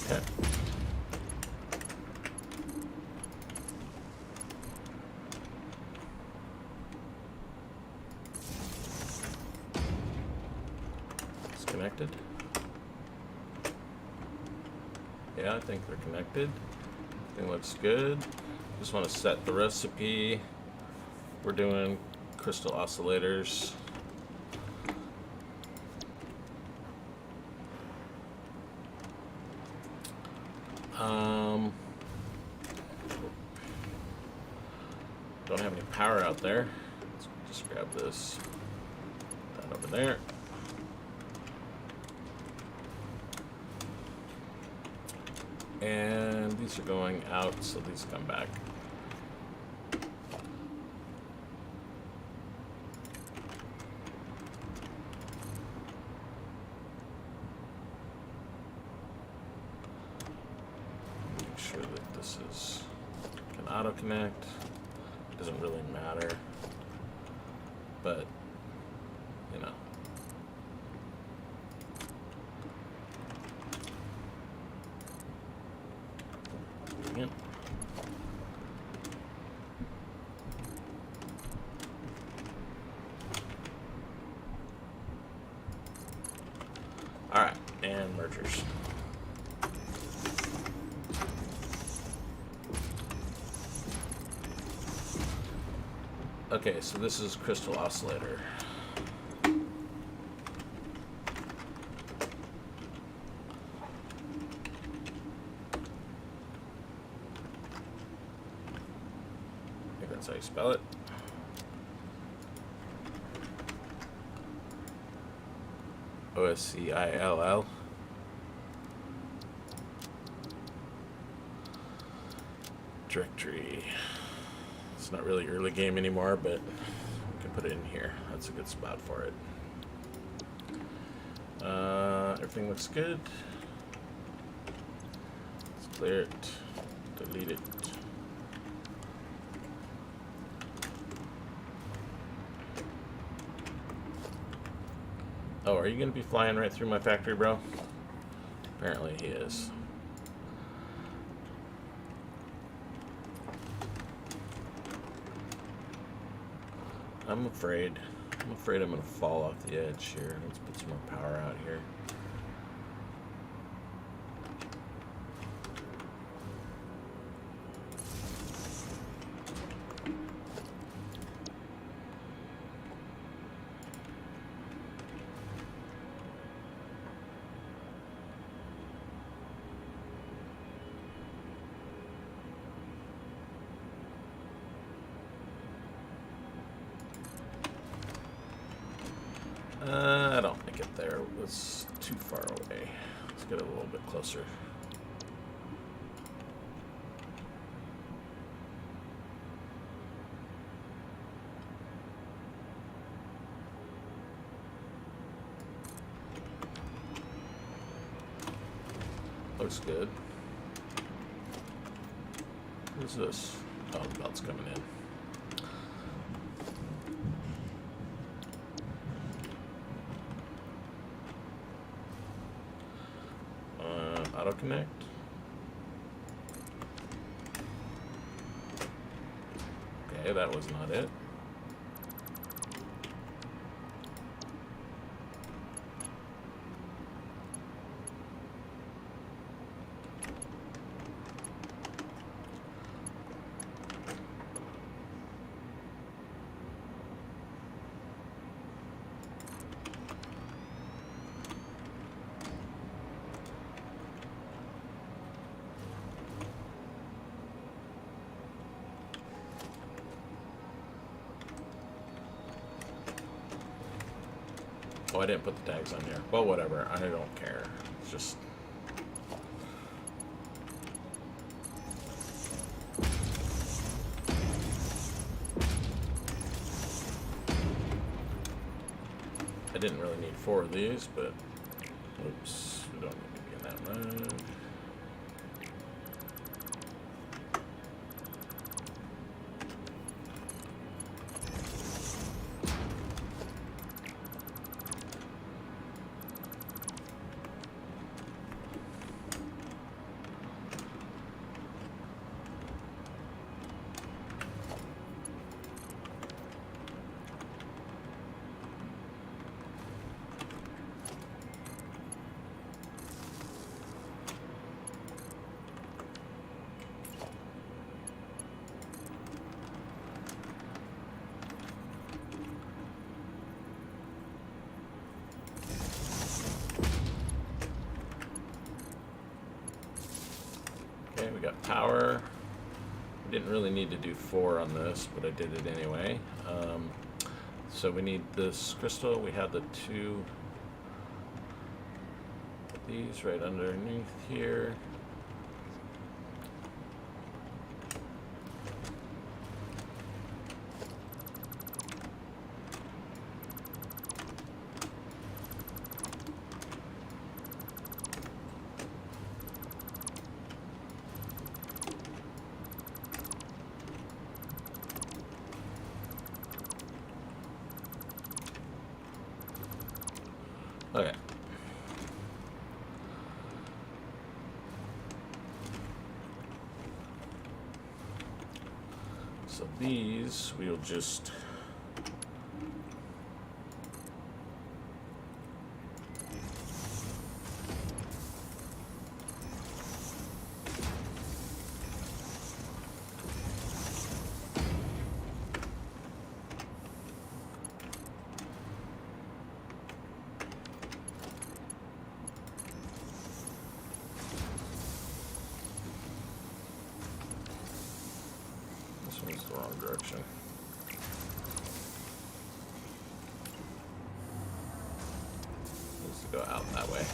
Okay. It's connected. Yeah, I think they're connected. Everything looks good. Just want to set the recipe. We're doing crystal oscillators. Don't have any power out there. Let's just grab this. That over there. And these are going out, so these come back. Make sure that this is can auto connect. Doesn't really matter, but you know. Yep. mergers. Okay, so this is crystal oscillator. I think that's how you spell it. Oscill. Directory. It's not really early game anymore, but we can put it in here. That's a good spot for it. Everything looks good. Let's clear it. Delete it. Oh, are you going to be flying right through my factory, bro? Apparently he is. I'm afraid I'm going to fall off the edge here. Let's put some more power out here. I don't think it there was too far away. Let's get it a little bit closer. Looks good. What's this? Oh, the belt's coming in. Auto connect. Okay, that was not it. Oh, I didn't put the tags on here. Well, whatever. I don't care. It's just... I didn't really need 4 of these, but... Oops. We don't need to be in that mode. Okay, we got power. We didn't really need to do 4 on this, but I did it anyway. So we need this crystal. We have the 2 of these right underneath here. Okay. So these we'll just wrong direction. Needs to go out that way.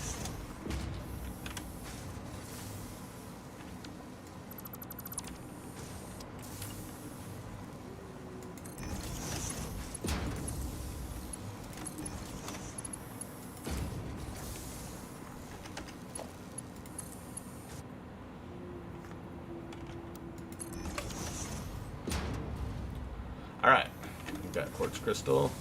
Alright, we've got quartz crystal.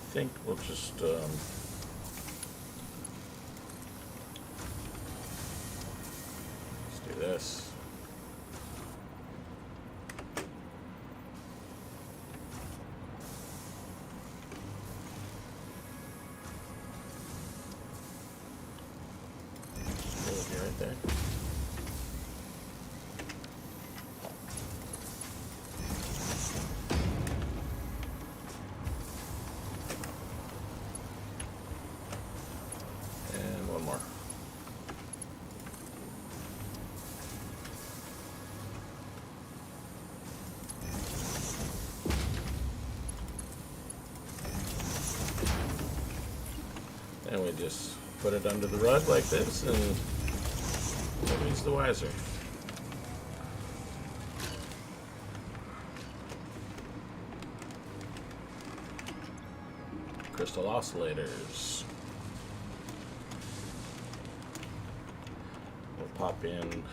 I think we'll just let's do this. Just right there. And we just put it under the rug like this, and nobody's the wiser. Crystal oscillators. We'll pop in a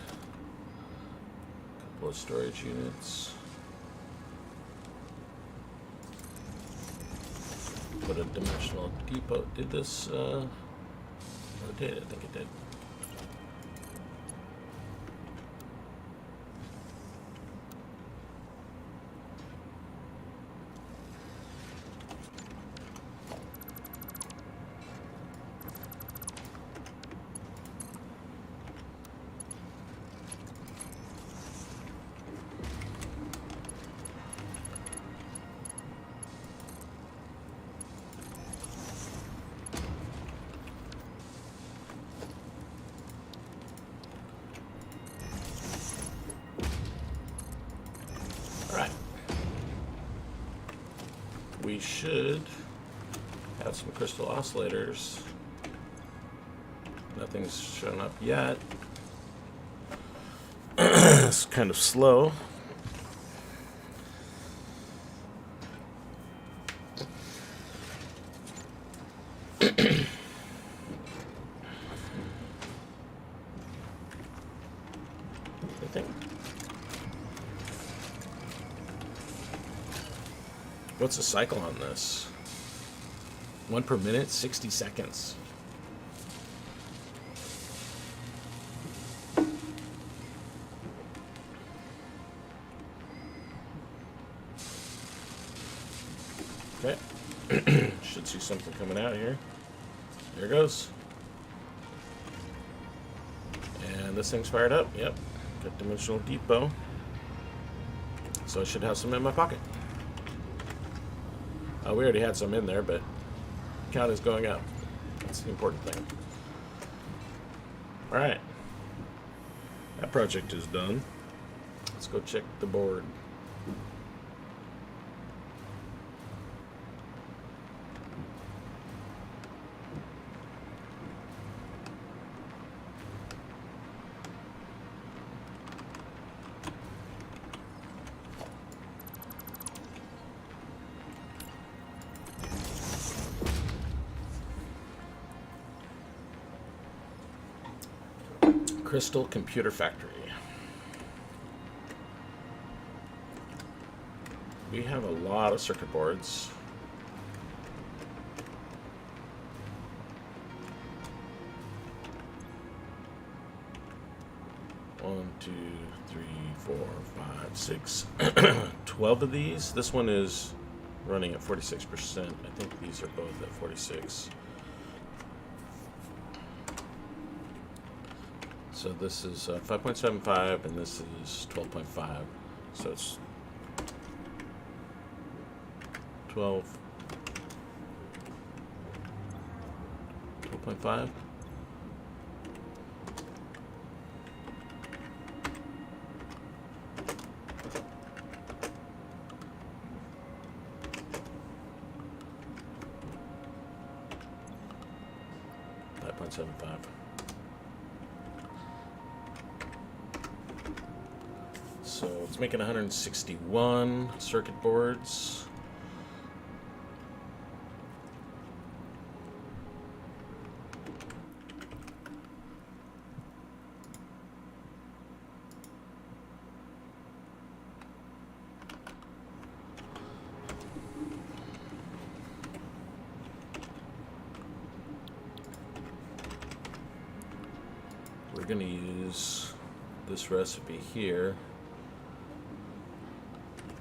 couple of storage units. Put a dimensional depot. Did this rotate? I think it did. Alright. We should have some crystal oscillators. Nothing's shown up yet. It's kind of slow. I think. What's the cycle on this? 1 per minute, 60 seconds. Okay. Should see something coming out here. There it goes. And this thing's fired up. Yep. Got dimensional depot. So I should have some in my pocket. We already had some in there, but count is going up. That's the important thing. Alright. That project is done. Let's go check the board. Crystal Computer Factory. We have a lot of circuit boards. One, 2, 3, 4, 5, 6, 12 of these. This one is running at 46%. I think these are both at 46. So this is 5.75 and this is 12.5. So it's 12, 12.5. So it's making 161 circuit boards. We're going to use this recipe here.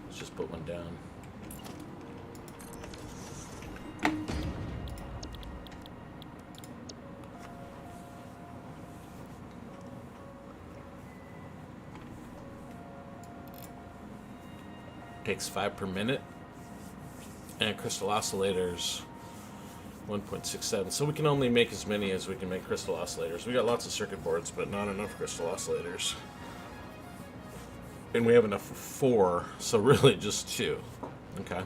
Let's just put one down. Takes 5 per minute. And crystal oscillators 1.67. So we can only make as many as we can make crystal oscillators. We got lots of circuit boards, but not enough crystal oscillators. And we have enough for 4, so really just 2. Okay.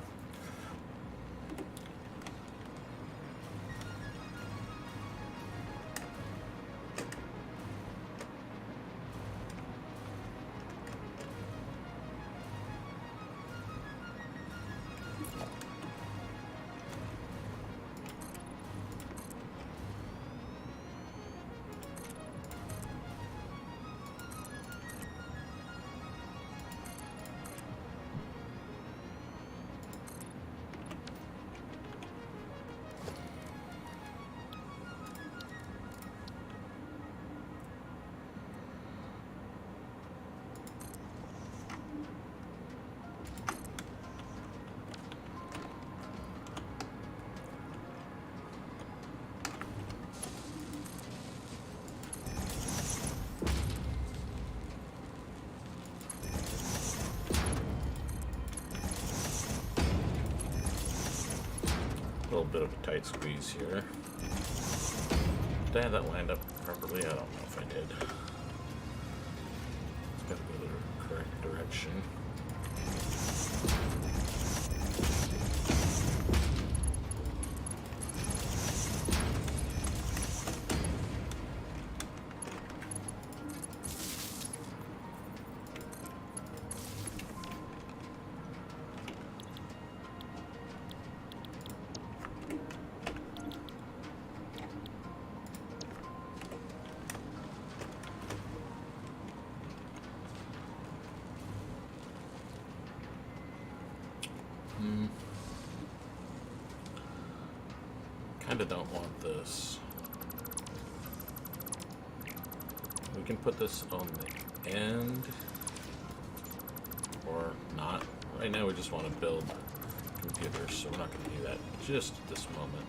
A little bit of a tight squeeze here. Did I have that lined up properly? I don't know if I did. It's got to go the correct direction. Kinda don't want this. We can put this on the end or not. Right now we just want to build computers, so we're not going to do that just at this moment.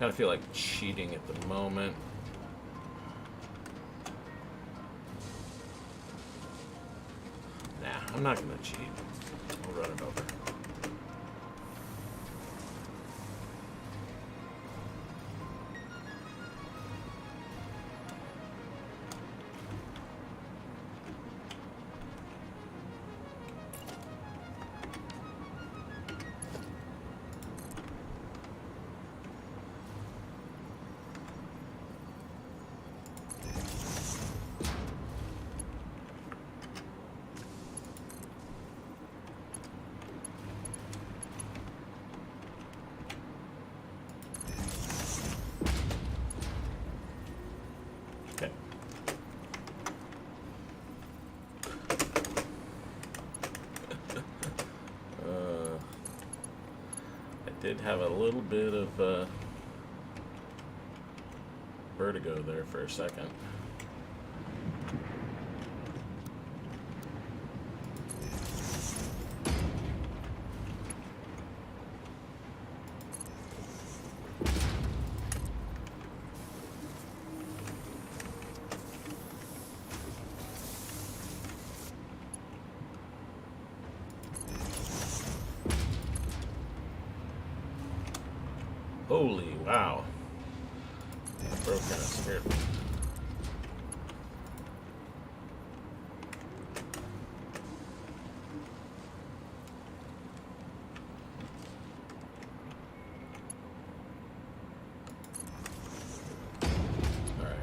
Kind of feel like cheating at the moment. Nah, I'm not gonna cheat. I'll run it over. did have a little bit of vertigo there for a second. Holy wow. That broke kind of scared me. Alright.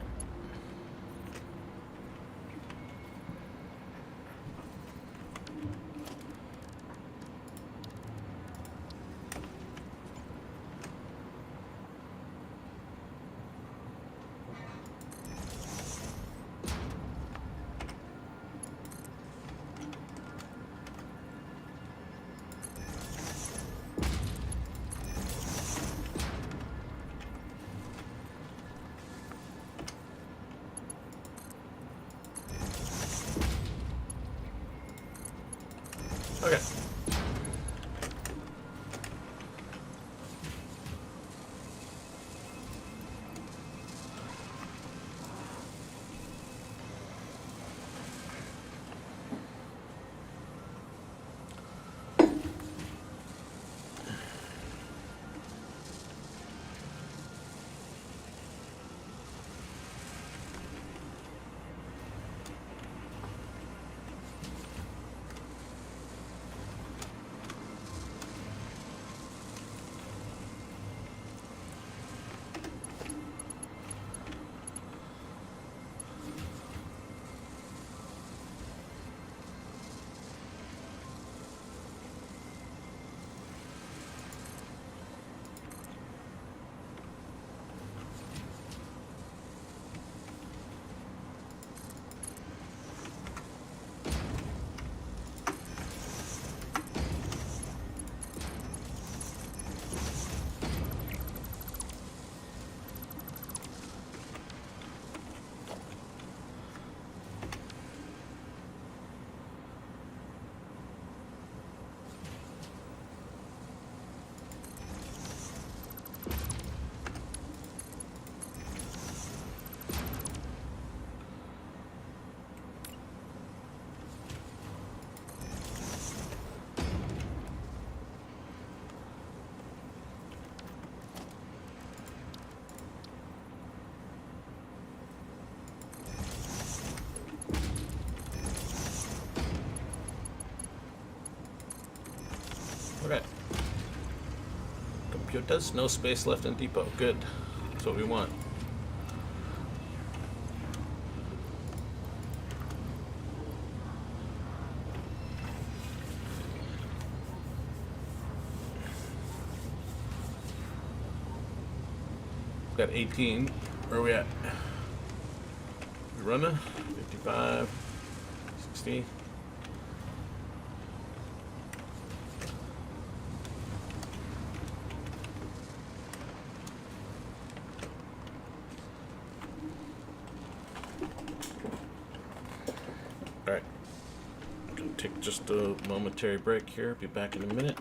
Okay. Okay. Computers, no space left in depot. Good. That's what we want. Got 18. Where are we at? We running? 55, 60. Alright. I'm gonna take just a momentary break here. Be back in a minute.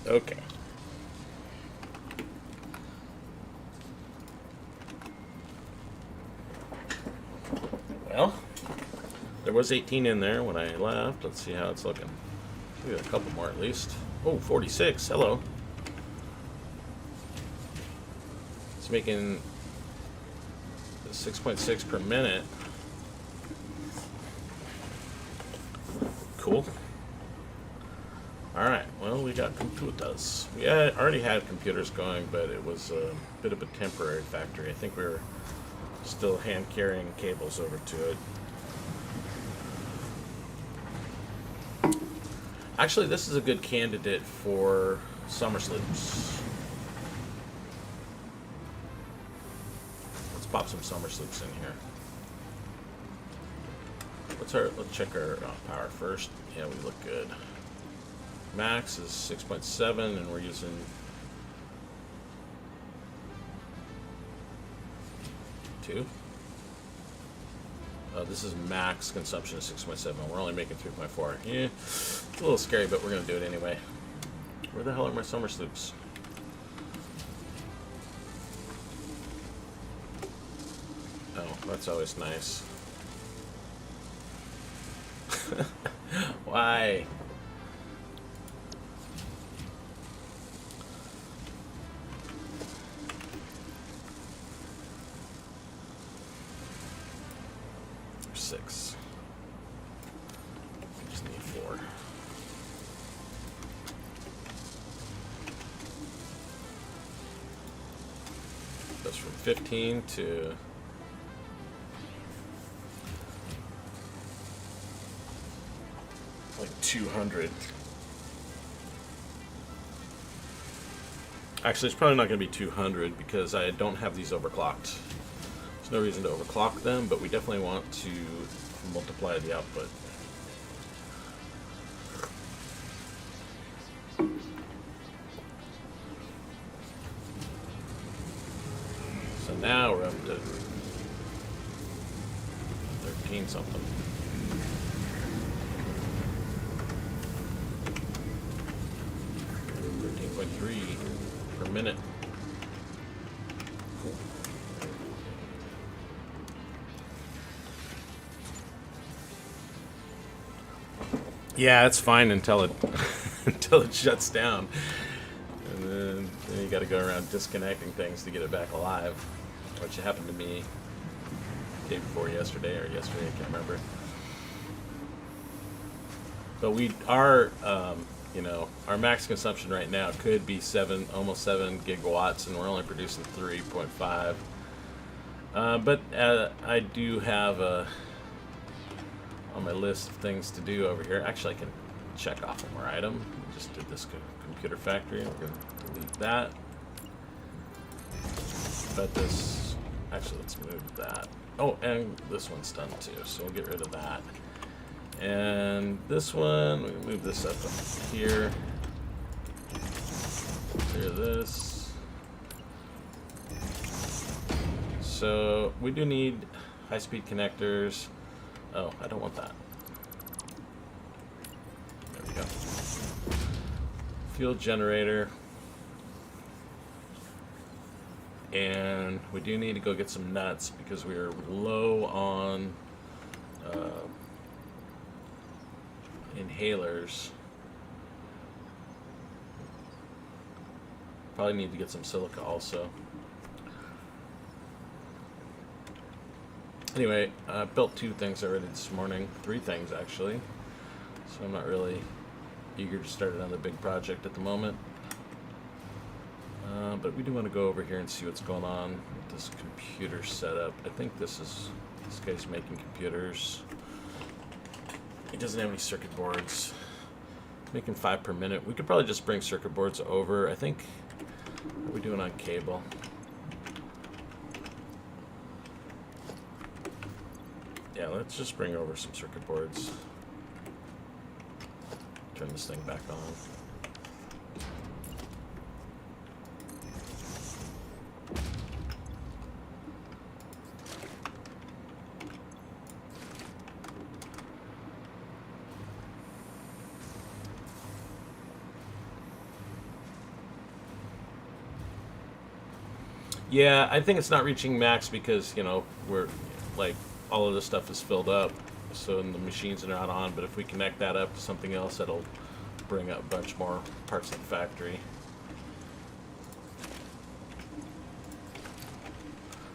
Okay. Well, there was 18 in there when I left. Let's see how it's looking. We got a couple more at least. Oh, 46. Hello. It's making 6.6 per minute. Cool. Alright, well, we got computers. We already had computers going, but it was a bit of a temporary factory. I think we were still hand carrying cables over to it. Actually, this is a good candidate for summer sloops. Let's pop some summer sloops in here. Let's check our power first. Yeah, we look good. Max is 6.7, and we're using two. This is max consumption of 6.7. We're only making 3.4. Yeah, it's a little scary, but we're gonna do it anyway. Where the hell are my summer sloops? Oh, that's always nice. Why? Six. We just need 4. Goes from 15 to like 200. Actually, it's probably not going to be 200 because I don't have these overclocked. There's no reason to overclock them, but we definitely want to multiply the output. So now we're up to 13 something. 13.3 per minute. Cool. Yeah, it's fine until it until it shuts down, and then you got to go around disconnecting things to get it back alive, which happened to me the day before yesterday or yesterday, I can't remember. But we are, you know, our max consumption right now could be almost 7 gigawatts, and we're only producing 3.5. But I do have on my list of things to do over here. Actually, I can check off one more item. We just did this computer factory. We're going to delete that. But this, actually, let's move that. Oh, and this one's done too, so we'll get rid of that. And this one, we can move this up here. Clear this. So we do need high-speed connectors. Oh, I don't want that. There we go. Fuel generator. And we do need to go get some nuts because we are low on inhalers. Probably need to get some silica also. Anyway, I built 2 things already this morning. 3 things actually. So I'm not really eager to start another big project at the moment. But we do want to go over here and see what's going on with this computer setup. I think this guy's making computers. He doesn't have any circuit boards. He's making 5 per minute. We could probably just bring circuit boards over. I think, what are we doing on cable? Yeah, let's just bring over some circuit boards. Turn this thing back on. Yeah, I think it's not reaching max because, you know, we're like all of this stuff is filled up, so and the machines are not on. But if we connect that up to something else, that'll bring up a bunch more parts of the factory.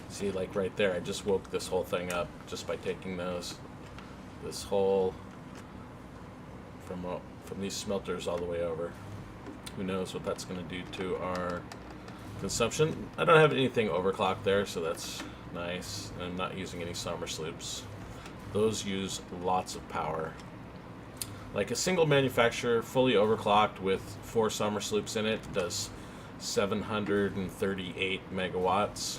See, like right there, I just woke this whole thing up just by taking this whole from these smelters all the way over. Who knows what that's going to do to our consumption? I don't have anything overclocked there, so that's nice. I'm not using any summer sloops. Those use lots of power. Like a single manufacturer, fully overclocked with 4 summer sloops in it, does 738 megawatts.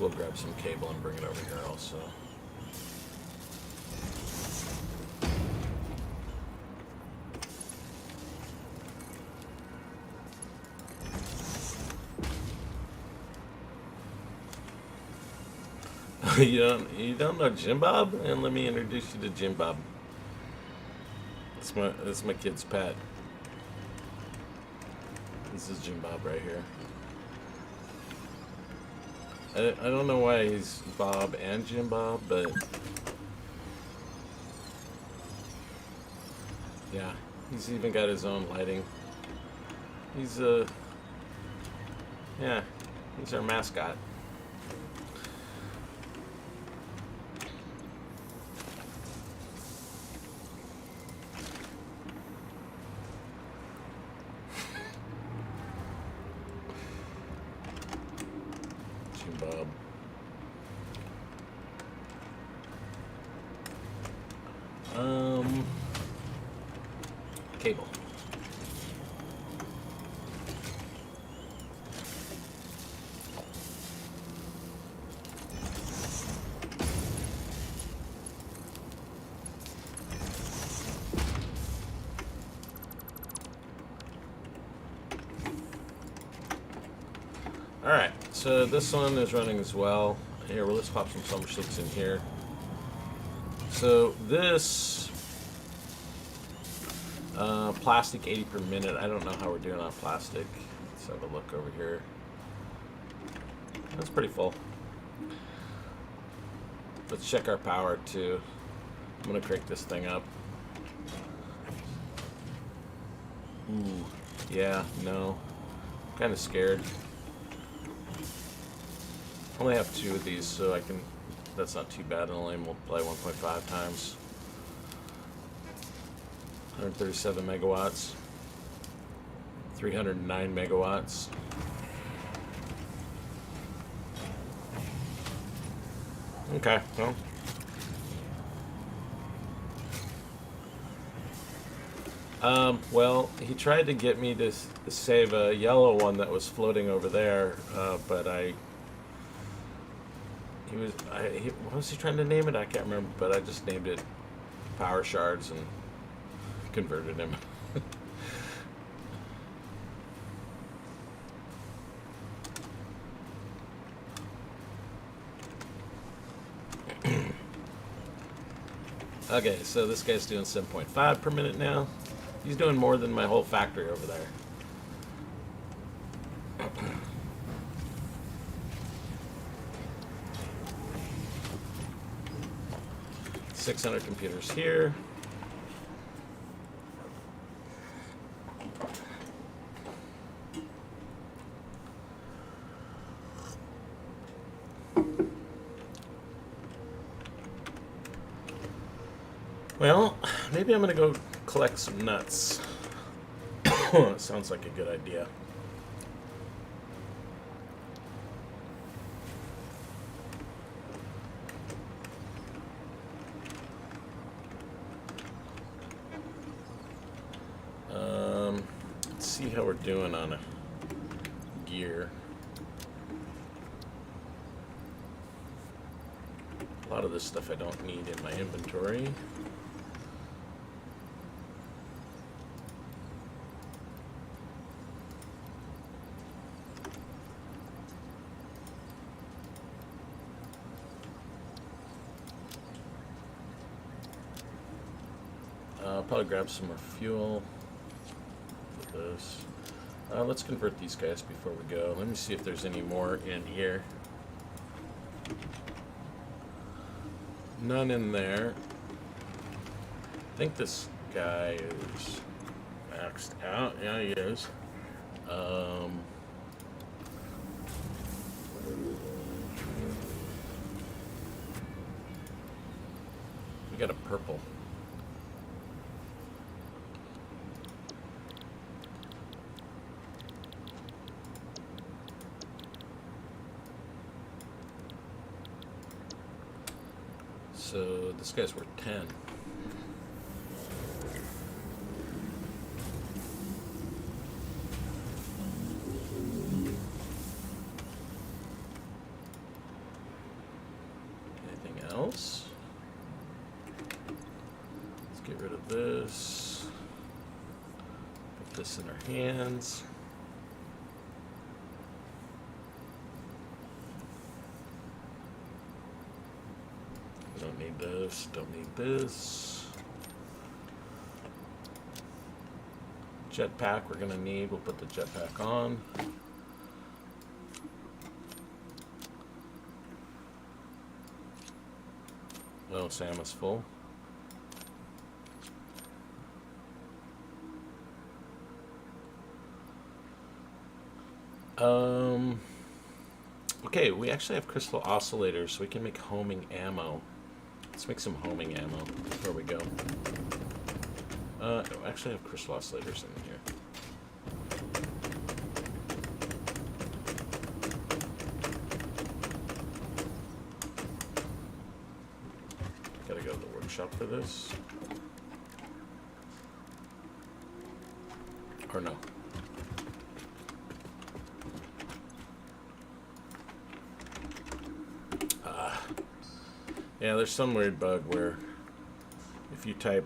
We'll grab some cable and bring it over here also. You don't know Jim Bob? And let me introduce you to Jim Bob. It's my kid's pet. This is Jim Bob right here. I don't know why he's Bob and Jim Bob, but yeah, he's even got his own lighting. He's yeah, he's our mascot. Bob. Cable. Alright, so this one is running as well. Here, well, let's pop some summer sloops in here. So this plastic 80 per minute. I don't know how we're doing on plastic. Let's have a look over here. That's pretty full. Let's check our power too. I'm gonna crank this thing up. Ooh, yeah, no. Kind of scared. I only have 2 of these, so I can. That's not too bad. I'll only multiply 1.5 times. 137 megawatts. 309 megawatts. Okay, well. Well, he tried to get me to save a yellow one that was floating over there, but what was he trying to name it? I can't remember, but I just named it Power Shards and converted him. Okay, so this guy's doing 7.5 per minute now. He's doing more than my whole factory over there. 600 computers here. Well, maybe I'm gonna go collect some nuts. Sounds like a good idea. see how we're doing on a gear. A lot of this stuff I don't need in my inventory. I'll probably grab some more fuel for this. Let's convert these guys before we go. Let me see if there's any more in here. None in there. I think this guy is maxed out. Yeah, he is. We got a purple. So this guy's worth 10. Anything else? Let's get rid of this. Put this in our hands. Don't need this, don't need this. Jetpack we're gonna need, we'll put the jetpack on. Oh, Sam is full. Okay, we actually have crystal oscillators, so we can make homing ammo. Let's make some homing ammo before we go. Actually, I have crystal oscillators in here. Gotta go to the workshop for this. Or no. Yeah, there's some weird bug where if you type,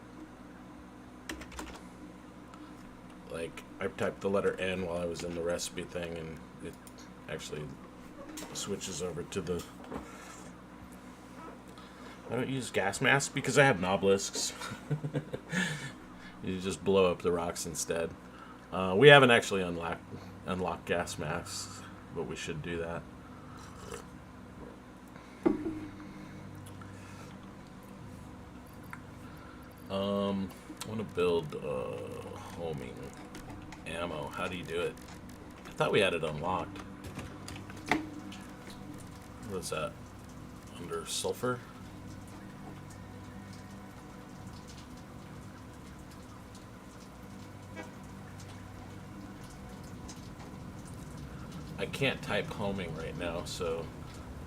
like, I typed the letter N while I was in the recipe thing, and it actually switches over to the... I don't use gas masks because I have obelisks. You just blow up the rocks instead. We haven't actually unlocked gas masks, but we should do that. I want to build homing ammo. How do you do it? I thought we had it unlocked. What is that? Under sulfur? I can't type homing right now, so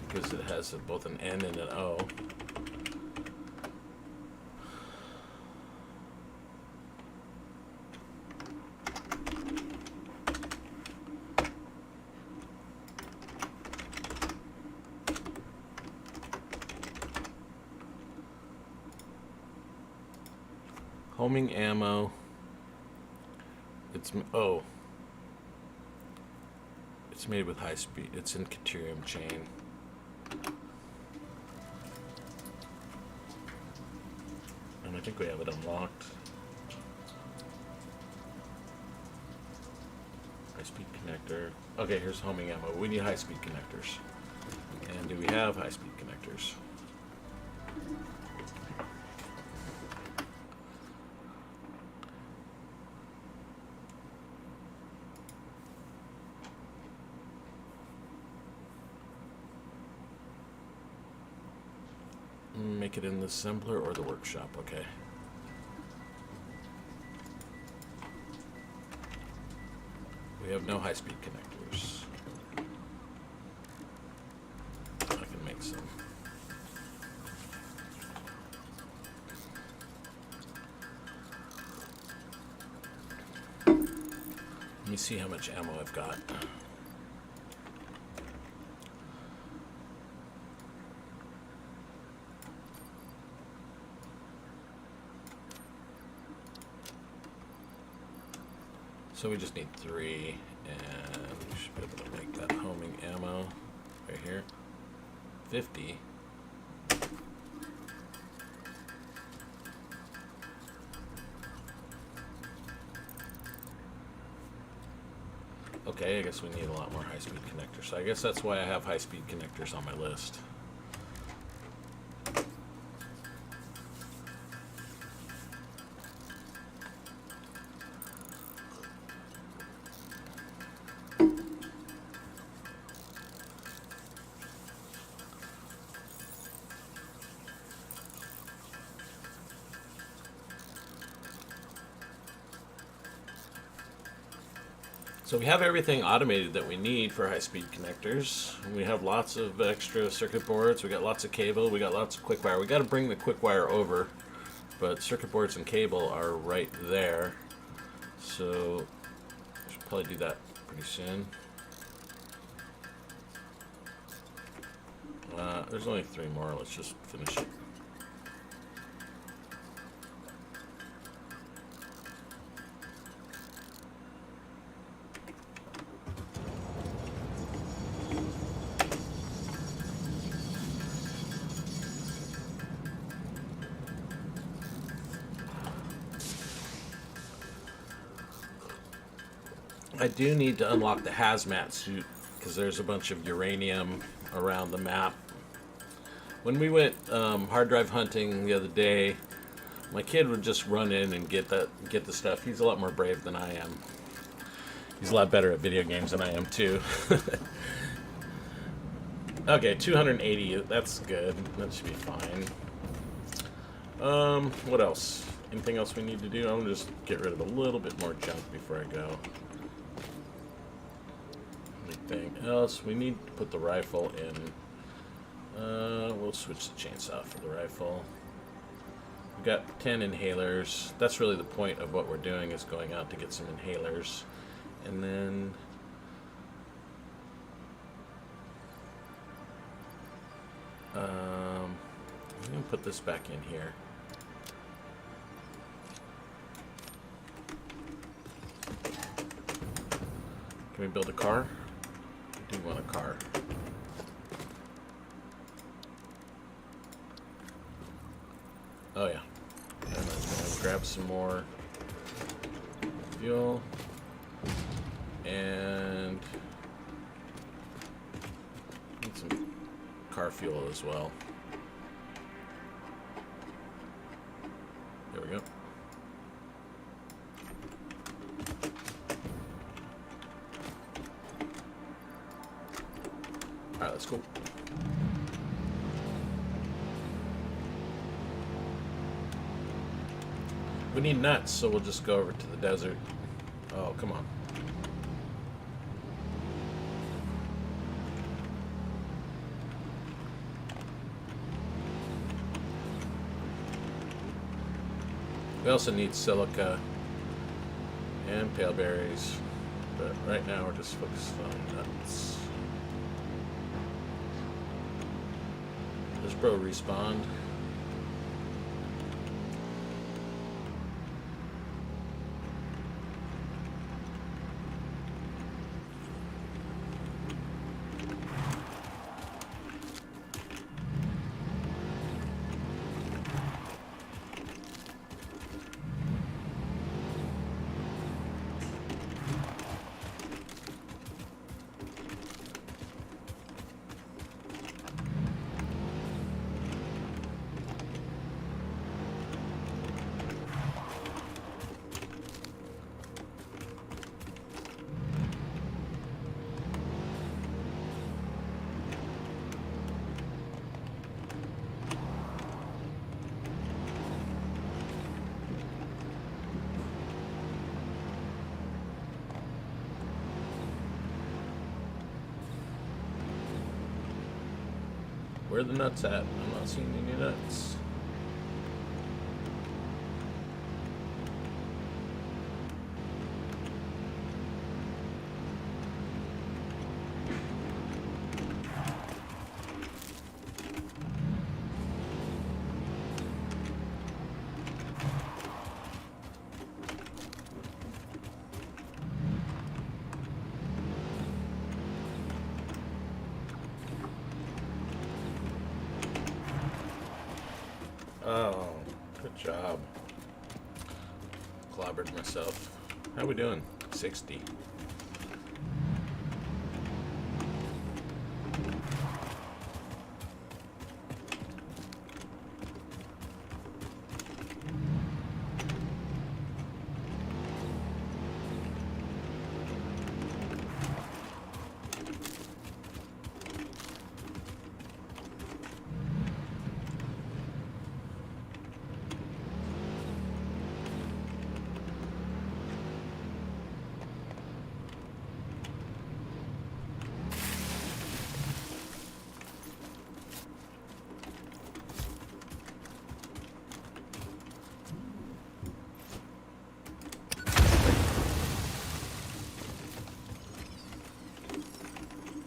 because it has both an N and an O. Homing ammo. It's it's made with high speed. It's in Caterium chain. And I think we have it unlocked. High speed connector. Okay, here's homing ammo. We need high speed connectors. And do we have high speed connectors? Make it in the assembler or the workshop, okay. We have no high-speed connectors. I can make some. me see how much ammo I've got. So we just need 3, and we should be able to make that homing ammo right here. 50. Okay, I guess we need a lot more high-speed connectors. So I guess that's why I have high-speed connectors on my list. So we have everything automated that we need for high-speed connectors. We have lots of extra circuit boards. We got lots of cable. We got lots of quick wire. We got to bring the quick wire over, but circuit boards and cable are right there. So I should probably do that pretty soon. There's only 3 more. Let's just finish it. I do need to unlock the hazmat suit because there's a bunch of uranium around the map. When we went hard drive hunting the other day, my kid would just run in and get the stuff. He's a lot more brave than I am. He's a lot better at video games than I am too. Okay, 280. That's good. That should be fine. What else? Anything else we need to do? I'm gonna just get rid of a little bit more junk before I go. Anything else? We need to put the rifle in. We'll switch the chainsaw for the rifle. We've got 10 inhalers. That's really the point of what we're doing, is going out to get some inhalers. And then I'm going to put this back in here. Can we build a car? I do want a car. Oh yeah. And I'm gonna grab some more fuel and need some car fuel as well. There we go. Alright, that's cool. We need nuts, so we'll just go over to the desert. Oh, come on. We also need silica and pale berries, but right now we're just focused on nuts. Does bro respawn? Where are the nuts at? I'm not seeing any nuts. Oh, good job. Clobbered myself. How we doing? 60.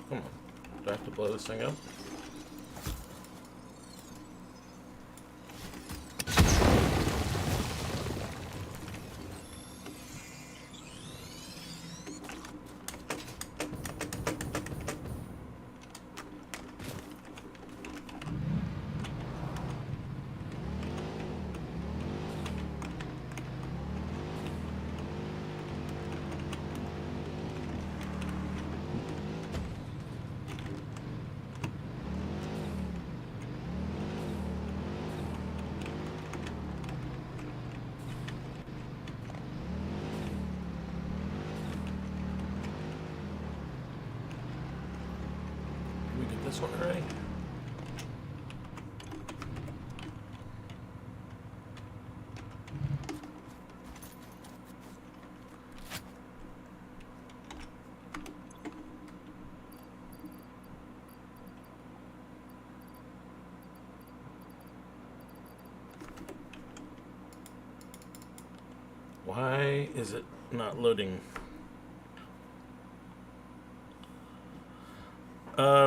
Come on. Do I have to blow this thing up? Can we get this one right? Why is it not loading?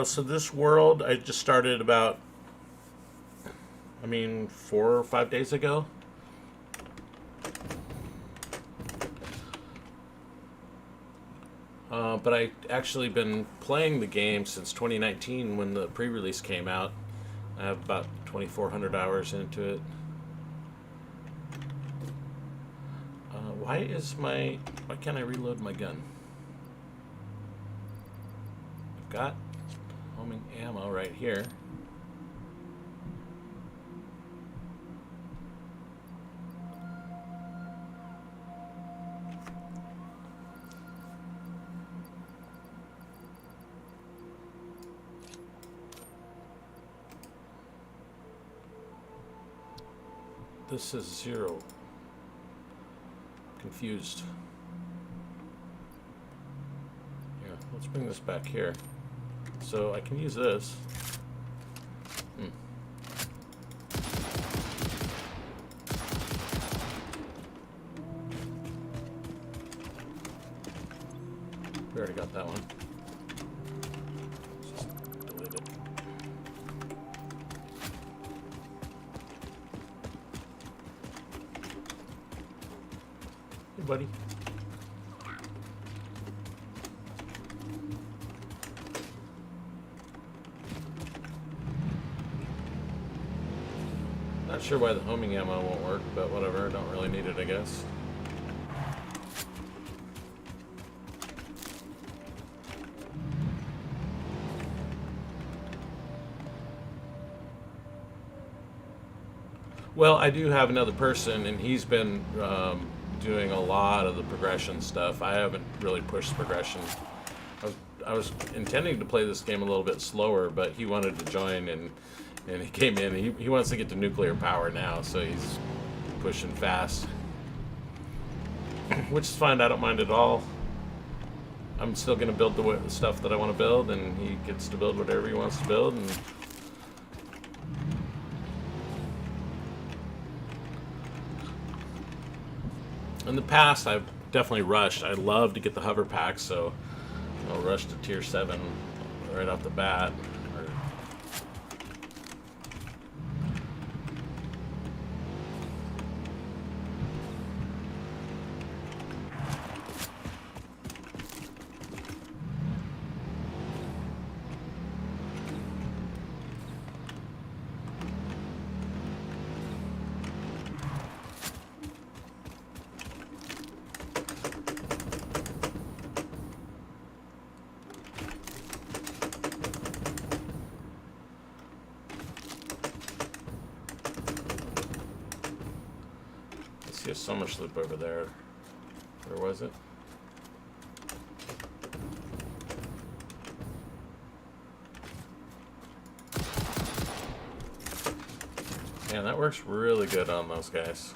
So this world, I just started about, 4 or 5 days ago. But I actually been playing the game since 2019 when the pre-release came out. I have about 2,400 hours into it. Why can't I reload my gun? I've got homing ammo right here. This is 0. Confused. Yeah, let's bring this back here. So I can use this. We already got that one. Just delete it. Hey, buddy. Not sure why the homing ammo won't work, but whatever. I don't really need it, I guess. Well, I do have another person, and he's been doing a lot of the progression stuff. I haven't really pushed progression. I was intending to play this game a little bit slower, but he wanted to join, and he came in. He wants to get to nuclear power now, so he's pushing fast. Which is fine, I don't mind at all. I'm still going to build the stuff that I want to build, and he gets to build whatever he wants to build. And in the past, I've definitely rushed. I love to get the hover pack, so I'll rush to tier 7 right off the bat. see a summer sloop over there. Where was it? Man, that works really good on those guys.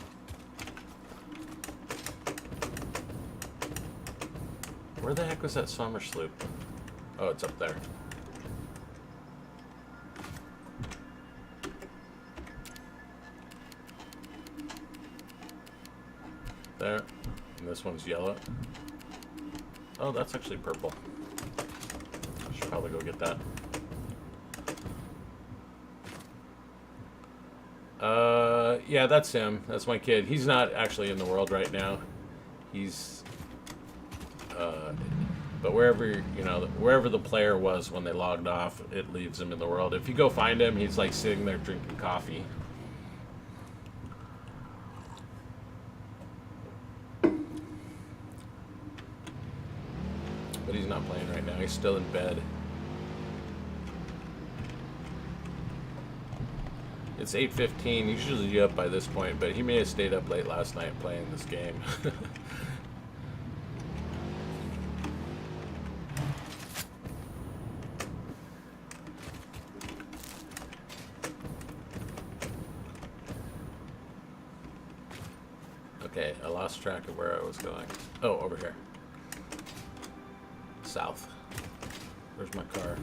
Where the heck was that summer sloop? Oh, it's up there. There. And this one's yellow. Oh, that's actually purple. I should probably go get that. Yeah, that's him. That's my kid. He's not actually in the world right now. He's, but wherever, you know, wherever the player was when they logged off, it leaves him in the world. If you go find him, he's like sitting there drinking coffee. But he's not playing right now. He's still in bed. It's 8:15. He's usually up by this point, but he may have stayed up late last night playing this game. Okay, I lost track of where I was going. Oh, over here. South. Where's my car?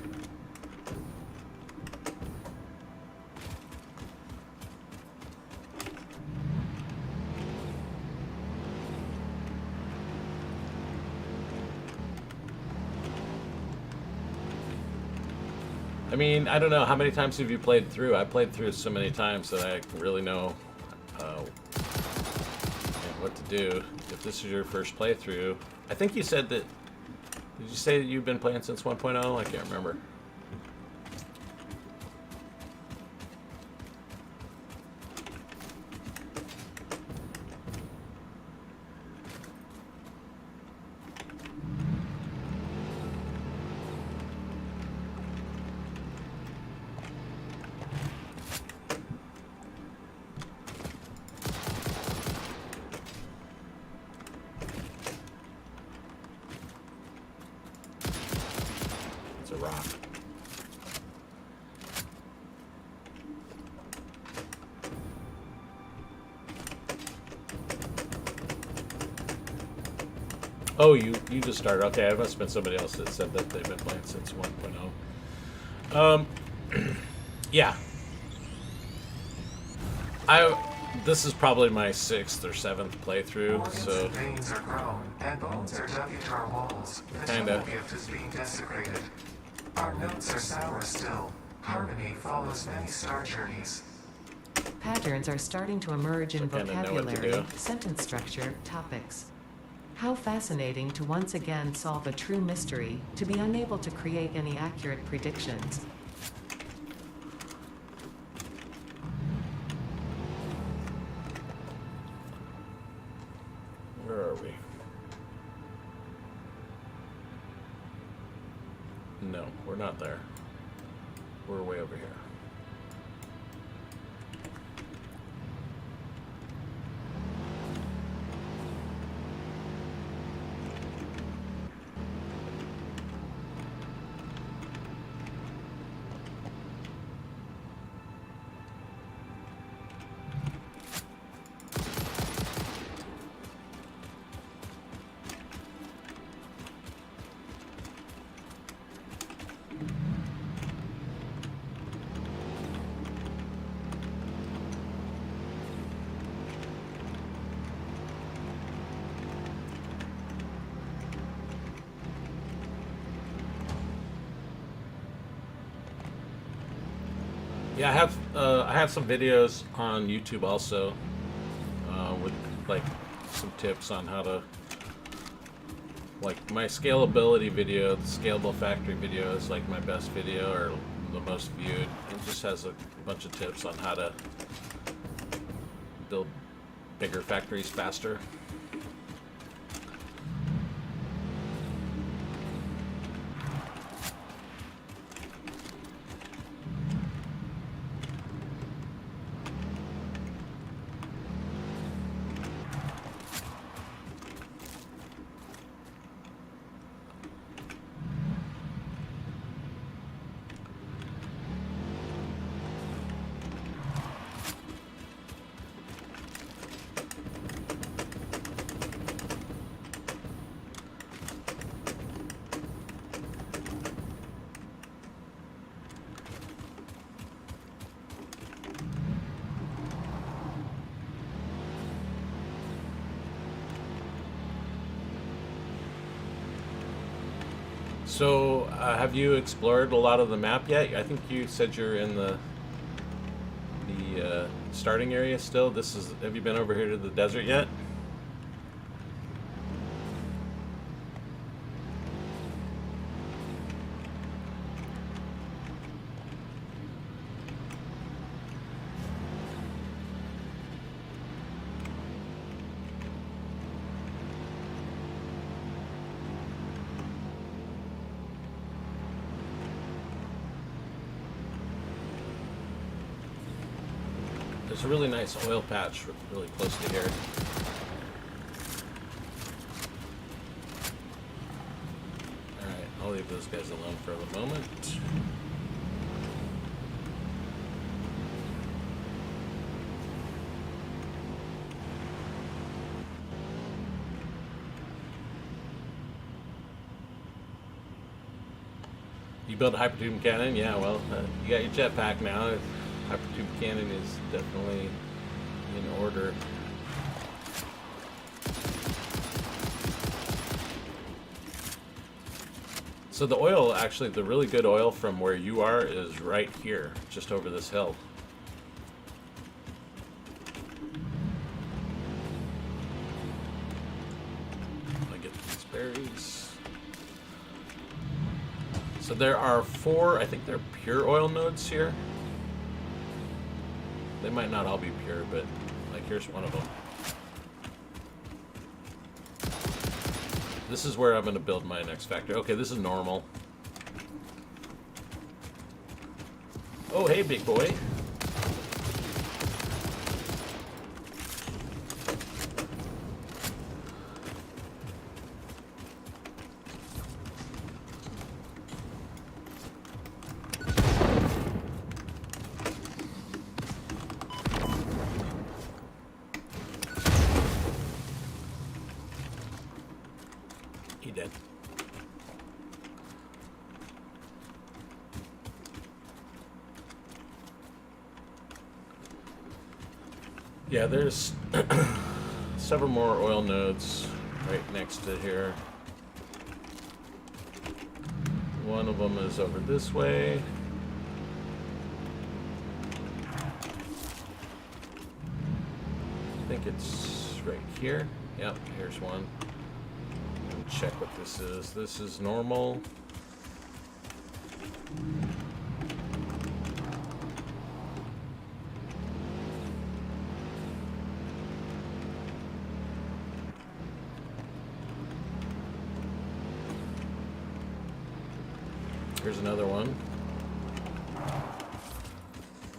I mean, I don't know. How many times have you played through? I played through so many times that I really know what to do. If this is your first playthrough, I think you said that. Did you say that you've been playing since 1.0? I can't remember. A rock. Oh, you just started. Okay, it must have been somebody else that said that they've been playing since 1.0. Yeah. This is probably my 6th or 7th playthrough, so veins are grown and bones are dug into our walls. The temple gift is being desecrated. Our notes are sour still. Harmony follows many star journeys. Patterns are starting to emerge in vocabulary, sentence structure, topics. How fascinating to once again solve a true mystery, to be unable to create any accurate predictions. Where are we? No, we're not there. We're way over here. Yeah, I have some videos on YouTube also with like some tips on how to, like my scalability video, the scalable factory video is like my best video or the most viewed. It just has a bunch of tips on how to build bigger factories faster. So, have you explored a lot of the map yet? I think you said you're in the starting area still. Have you been over here to the desert yet? There's a really nice oil patch really close to here. Alright, I'll leave those guys alone for the moment. You built a hypertube cannon? Yeah, well, you got your jetpack now. Hypertube cannon is definitely in order. So the oil, actually, the really good oil from where you are is right here, just over this hill. I get these berries. So there are 4, I think they're pure oil nodes here. They might not all be pure, but like here's one of them. This is where I'm going to build my next factory. Okay, this is normal. Oh, hey, big boy. He did. Yeah, there's several more oil nodes right next to here. One of them is over this way. I think it's right here. Yep, here's one. Check what this is. This is normal. Here's another one.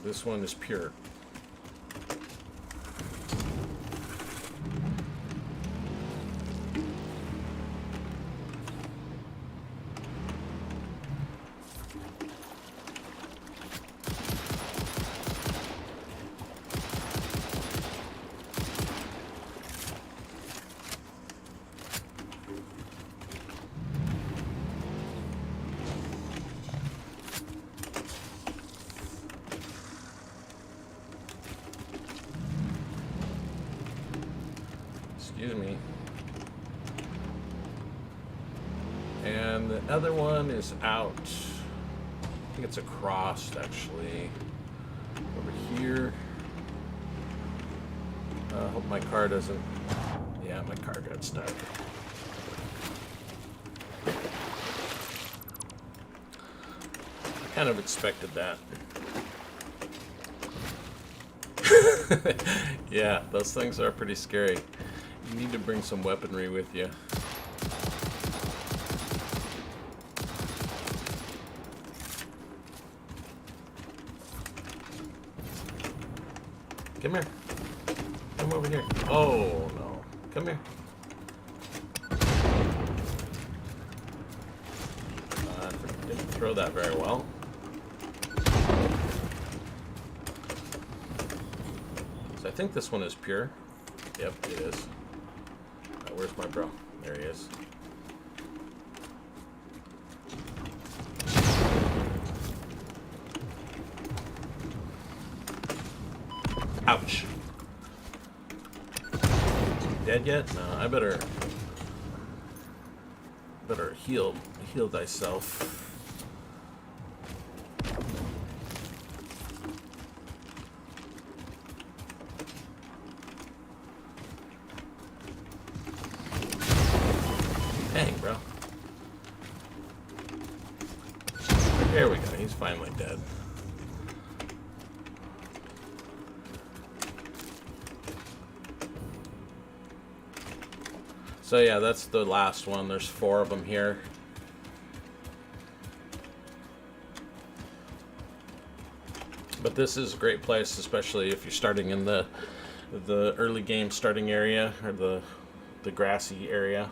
This one is pure. Excuse me. And the other one is out. I think it's across, actually. Over here. I hope my car doesn't... Yeah, my car got stuck. I kind of expected that. Yeah, those things are pretty scary. You need to bring some weaponry with you. Come here. Come over here. Oh, no. Come here. Didn't throw that very well. So I think this one is pure. Yep, it is. Where's my bro? There he is. Ouch. Dead yet? No, I better heal Heal thyself. Dang, bro. There we go. He's finally dead. So yeah, that's the last one. There's 4 of them here. But this is a great place, especially if you're starting in the early game starting area, or the grassy area.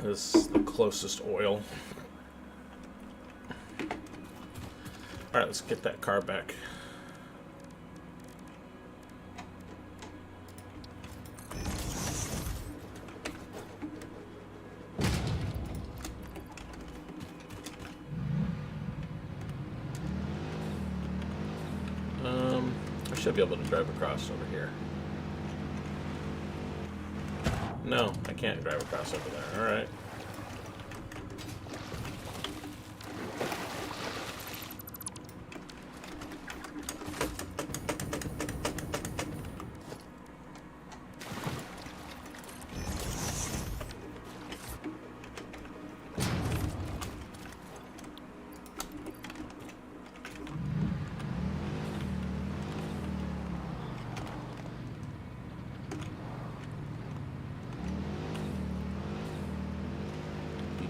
This is the closest oil. Alright, let's get that car back. I should be able to drive across over here. No, I can't drive across over there. Alright.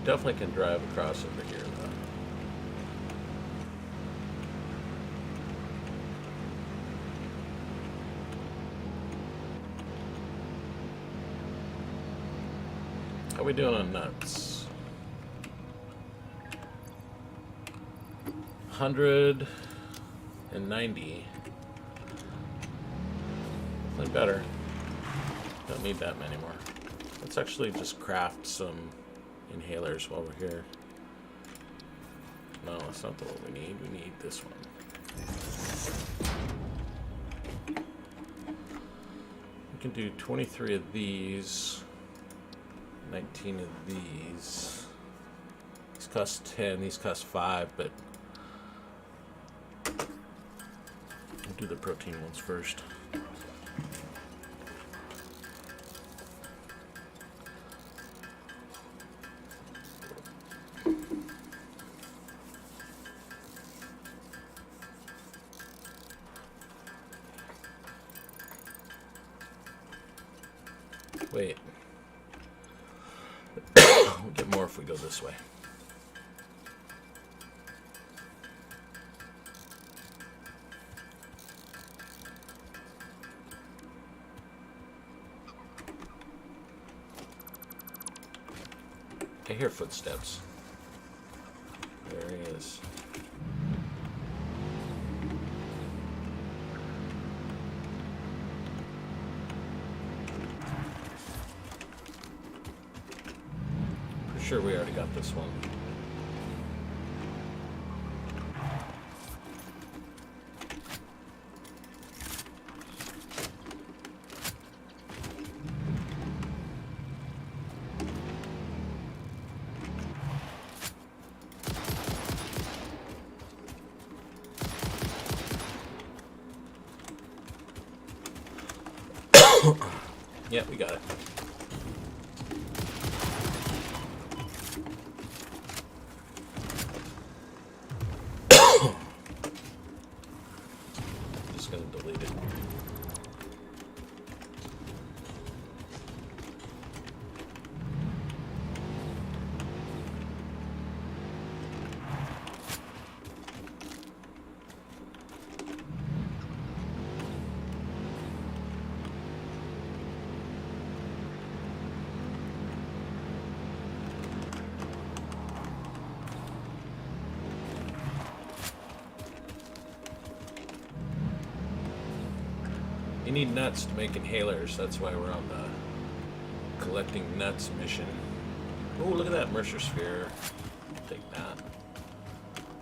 Definitely can drive across over here, though. How we doing on nuts? 190. Definitely better. Don't need that many more. Let's actually just craft some inhalers while we're here. No, that's not the one we need. We need this one. We can do 23 of these, 19 of these. These cost 10, these cost 5, but we'll do the protein ones first. Wait. We'll get more if we go this way. I hear footsteps. There he is. Sure, we already got this one. Yeah, we got it. Gonna delete it. You need nuts to make inhalers. That's why we're on the collecting nuts mission. Oh, look at that Mercer Sphere. I'll take that.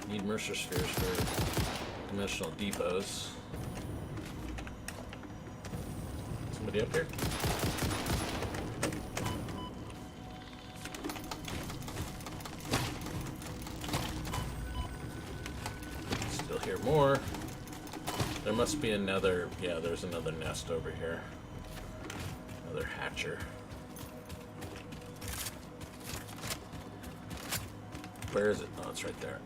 Need Mercer Spheres for dimensional depots. Somebody up here? hear more. There must be another, yeah, there's another nest over here. Another hatcher. Where is it? Oh, it's right there.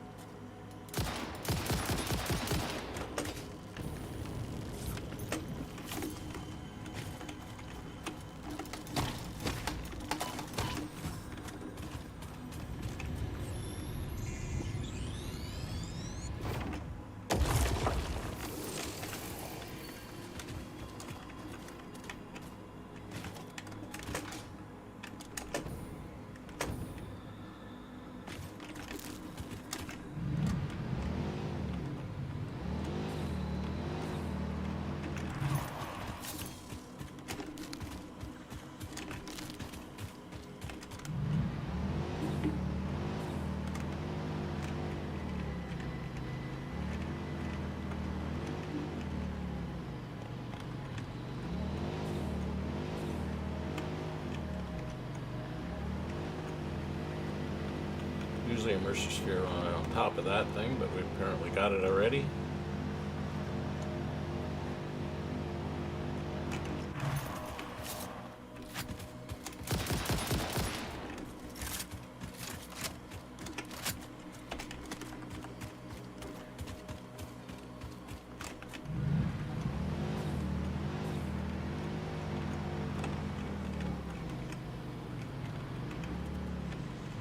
Usually a immersion sphere on top of that thing, but we apparently got it already.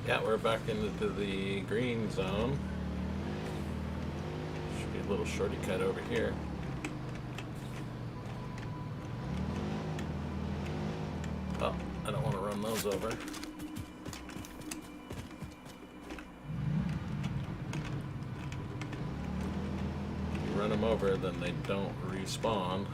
Yeah, we're back into the green zone. Should be a little shorty cut over here. Oh, I don't want to run those over. If you run them over, then they don't respawn.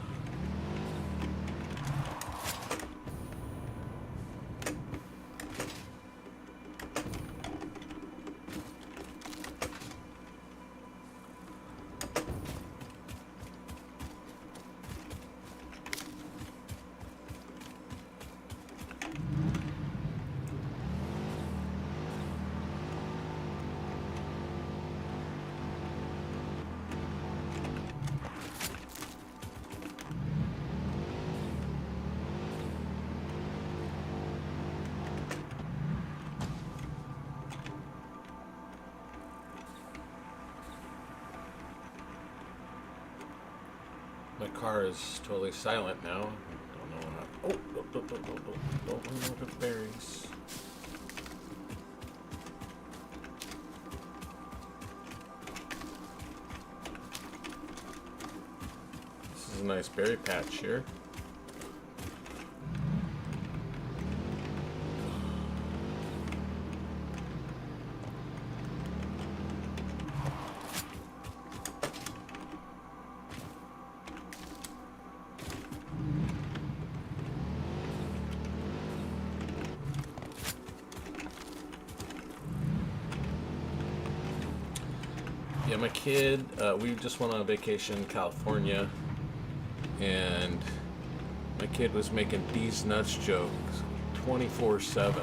My car is totally silent now. Don't know what I... Oh, don't run over the berries. This is a nice berry patch here. Yeah, my kid, we just went on a vacation in California, and my kid was making these nuts jokes 24/7.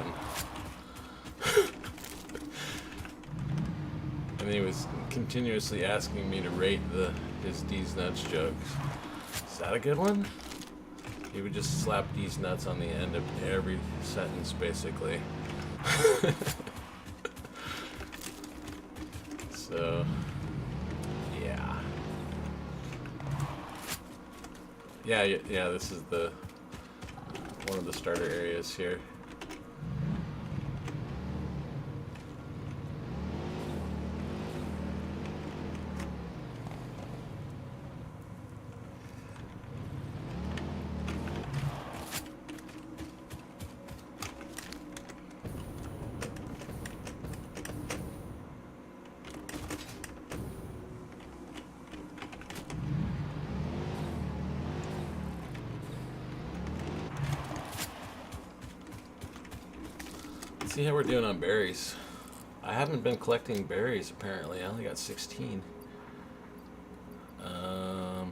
And he was continuously asking me to rate his D's nuts jokes. Is that a good one? He would just slap D's nuts on the end of every sentence, basically. So... Yeah, this is one of the starter areas here. See how we're doing on berries. I haven't been collecting berries apparently. I only got 16.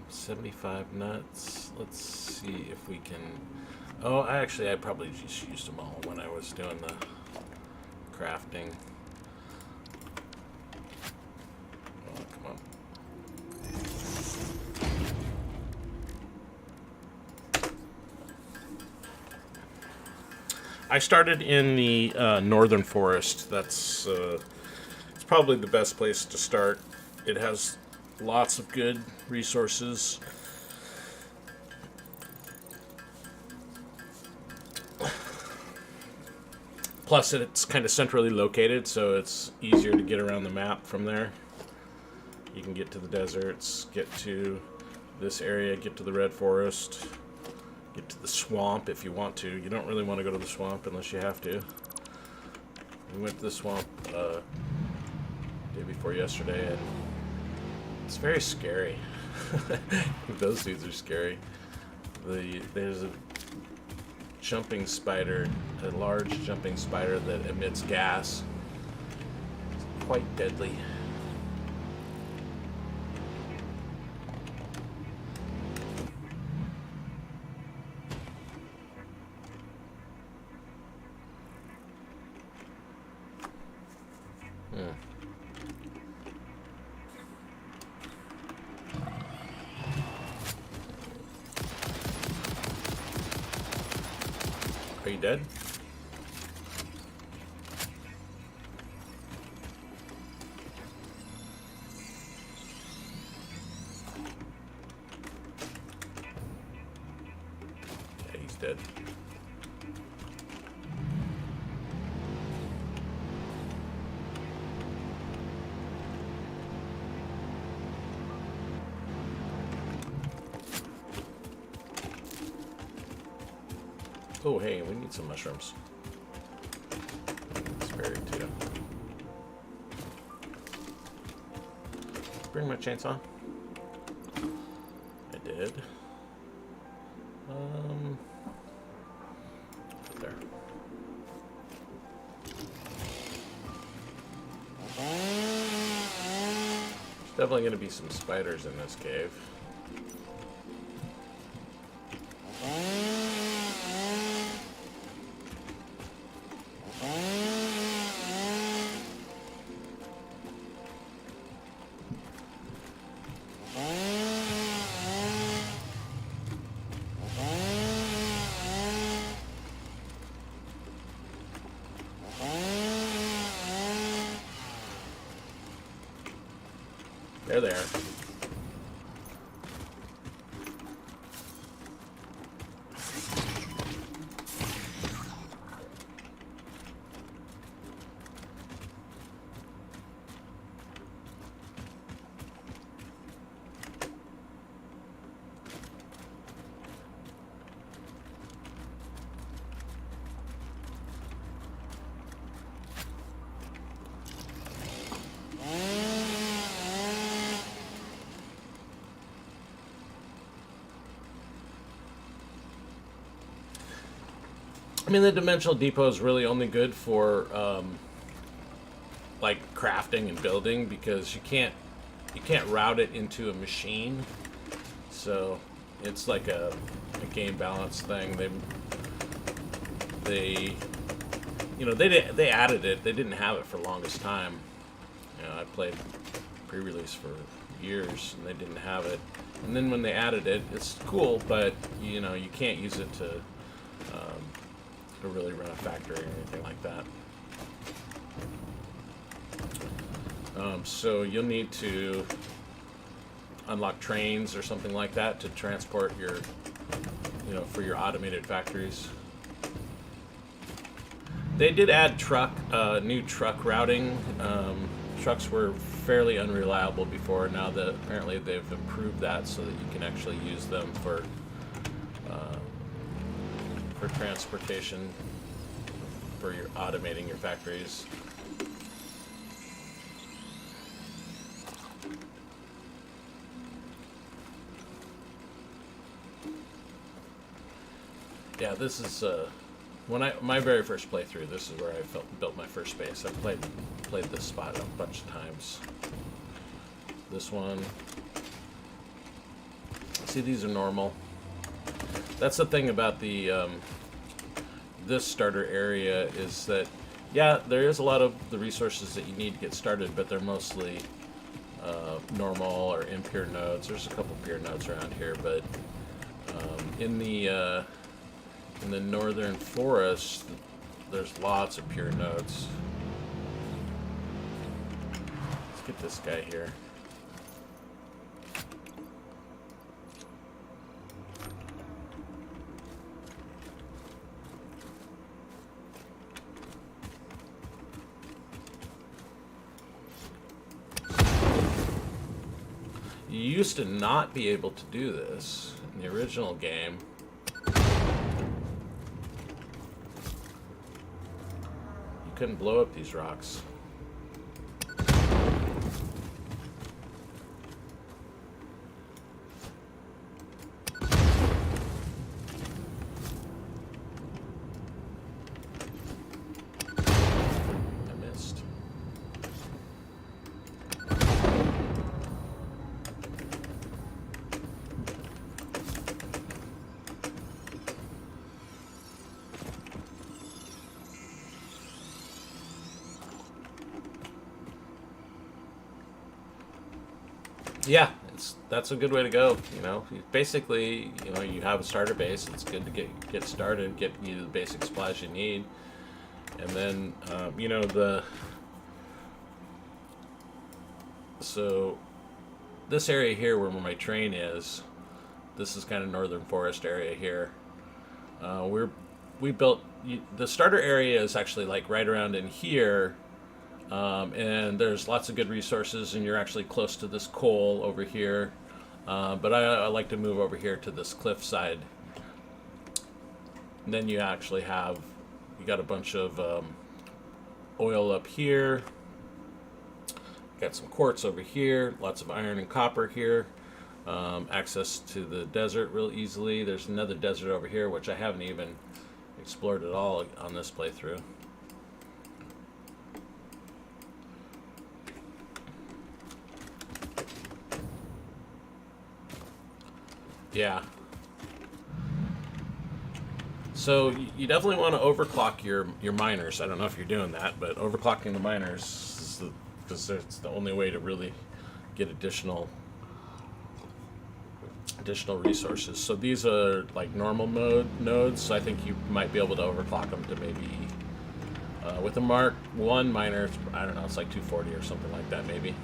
75 nuts. Let's see if we can... Oh, I probably just used them all when I was doing the crafting. Oh, come on. I started in the northern forest. That's it's probably the best place to start. It has lots of good resources. Plus, it's kind of centrally located, so it's easier to get around the map from there. You can get to the deserts, get to this area, get to the red forest, get to the swamp if you want to. You don't really want to go to the swamp unless you have to. We went to the swamp day before yesterday, and it's very scary. Those dudes are scary. There's a jumping spider, a large jumping spider that emits gas. It's quite deadly. Are you dead? Yeah, he's dead. Oh, hey, we need some mushrooms. It's buried too. Bring my chainsaw. I did. There. There's definitely going to be some spiders in this cave. They're there. I mean, the dimensional depot is really only good for like crafting and building, because you can't route it into a machine. So it's like a game balance thing. They they added it. They didn't have it for the longest time. You know, I played pre-release for years and they didn't have it. And then when they added it, it's cool, but you know, you can't use it to really run a factory or anything like that. So you'll need to unlock trains or something like that to transport your, for your automated factories. They did add new truck routing. Trucks were fairly unreliable before. Now that apparently they've improved that so that you can actually use them for transportation, for your automating your factories. Yeah, this is my very first playthrough. This is where I built my first base. I've played this spot a bunch of times. This one. See, these are normal. That's the thing about the this starter area, is that, yeah, there is a lot of the resources that you need to get started, but they're mostly normal or impure nodes. There's a couple pure nodes around here, but in the northern forest, there's lots of pure nodes. Let's get this guy here. You used to not be able to do this in the original game. You couldn't blow up these rocks. I missed. Yeah, that's a good way to go. You know, basically, you know, you have a starter base. It's good to get started, get you the basic supplies you need, and then you know so this area here where my train is, this is kind of northern forest area here. We built the starter area is actually like right around in here. And there's lots of good resources, and you're actually close to this coal over here. But I like to move over here to this cliff side. And then you actually have, you got a bunch of oil up here. Got some quartz over here, lots of iron and copper here. Access to the desert real easily. There's another desert over here, which I haven't even explored at all on this playthrough. Yeah. So you definitely want to overclock your miners. I don't know if you're doing that, but overclocking the miners is because it's the only way to really get additional resources. So these are like normal mode nodes. So I think you might be able to overclock them to maybe with a Mark 1 miner. I don't know. It's like 240 or something like that, maybe.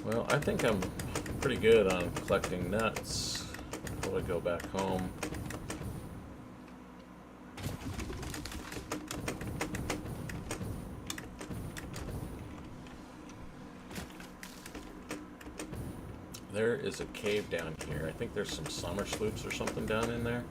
Well, I think I'm pretty good on collecting nuts before I go back home. There is a cave down here. I think there's some summer sloops or something down in there.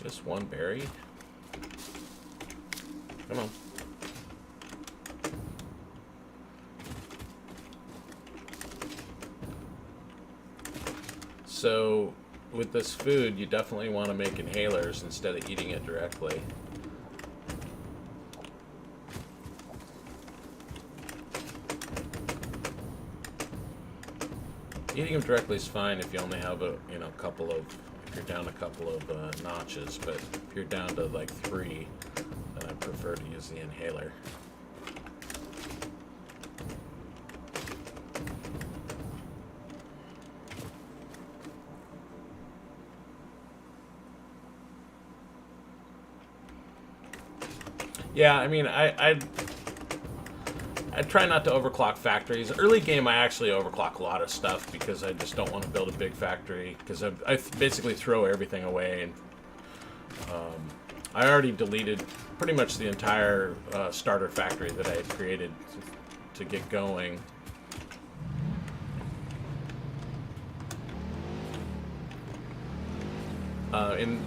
Just one berry? Come on. So, with this food, you definitely want to make inhalers instead of eating it directly. Eating them directly is fine if you only have a couple of, if you're down a couple of notches, but if you're down to like 3, then I prefer to use the inhaler. Yeah, I mean, I try not to overclock factories. Early game, I actually overclock a lot of stuff because I just don't want to build a big factory because I basically throw everything away. And I already deleted pretty much the entire starter factory that I had created to get going. In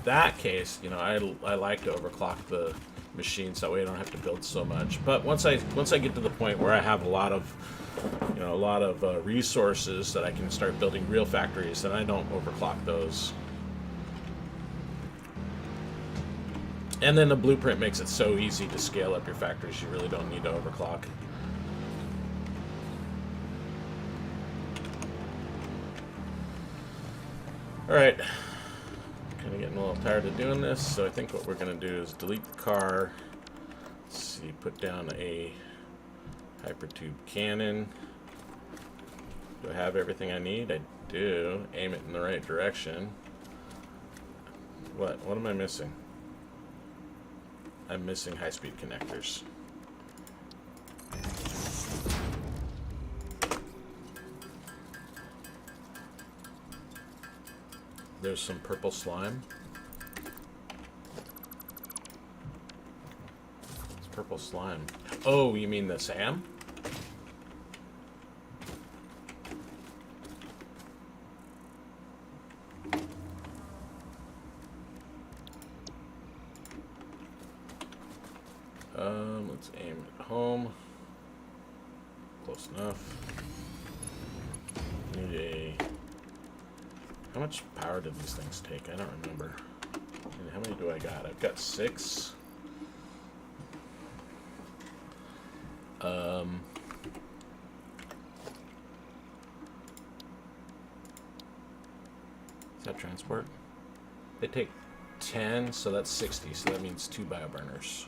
that case, you know, I like to overclock the machines, that way I don't have to build so much. But once I get to the point where I have a lot of resources that I can start building real factories, then I don't overclock those. And then the blueprint makes it so easy to scale up your factories, you really don't need to overclock. Alright, kind of getting a little tired of doing this, so I think what we're going to do is delete the car. Let's see, put down a hypertube cannon. Do I have everything I need? I do. Aim it in the right direction. What am I missing? I'm missing high-speed connectors. There's some purple slime. It's purple slime. Oh, you mean the SAM? Let's aim at home. Close enough. Need a... How much power did these things take? I don't remember. And how many do I got? I've got 6. Is that transport? They take 10, so that's 60, so that means 2 bioburners.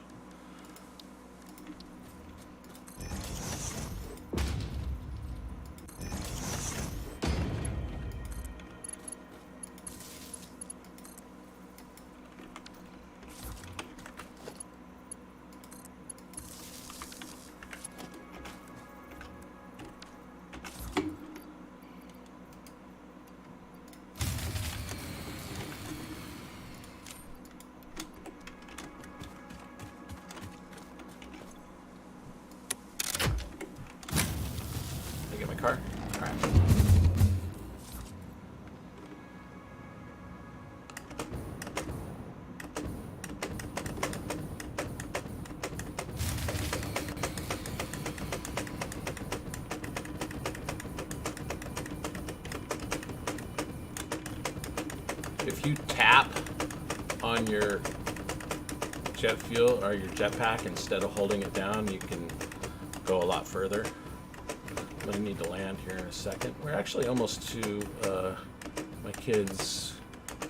Car. All right. If you tap on your jet fuel or your jetpack instead of holding it down, you can go a lot further. I need to land here in a second. We're actually almost to my kid's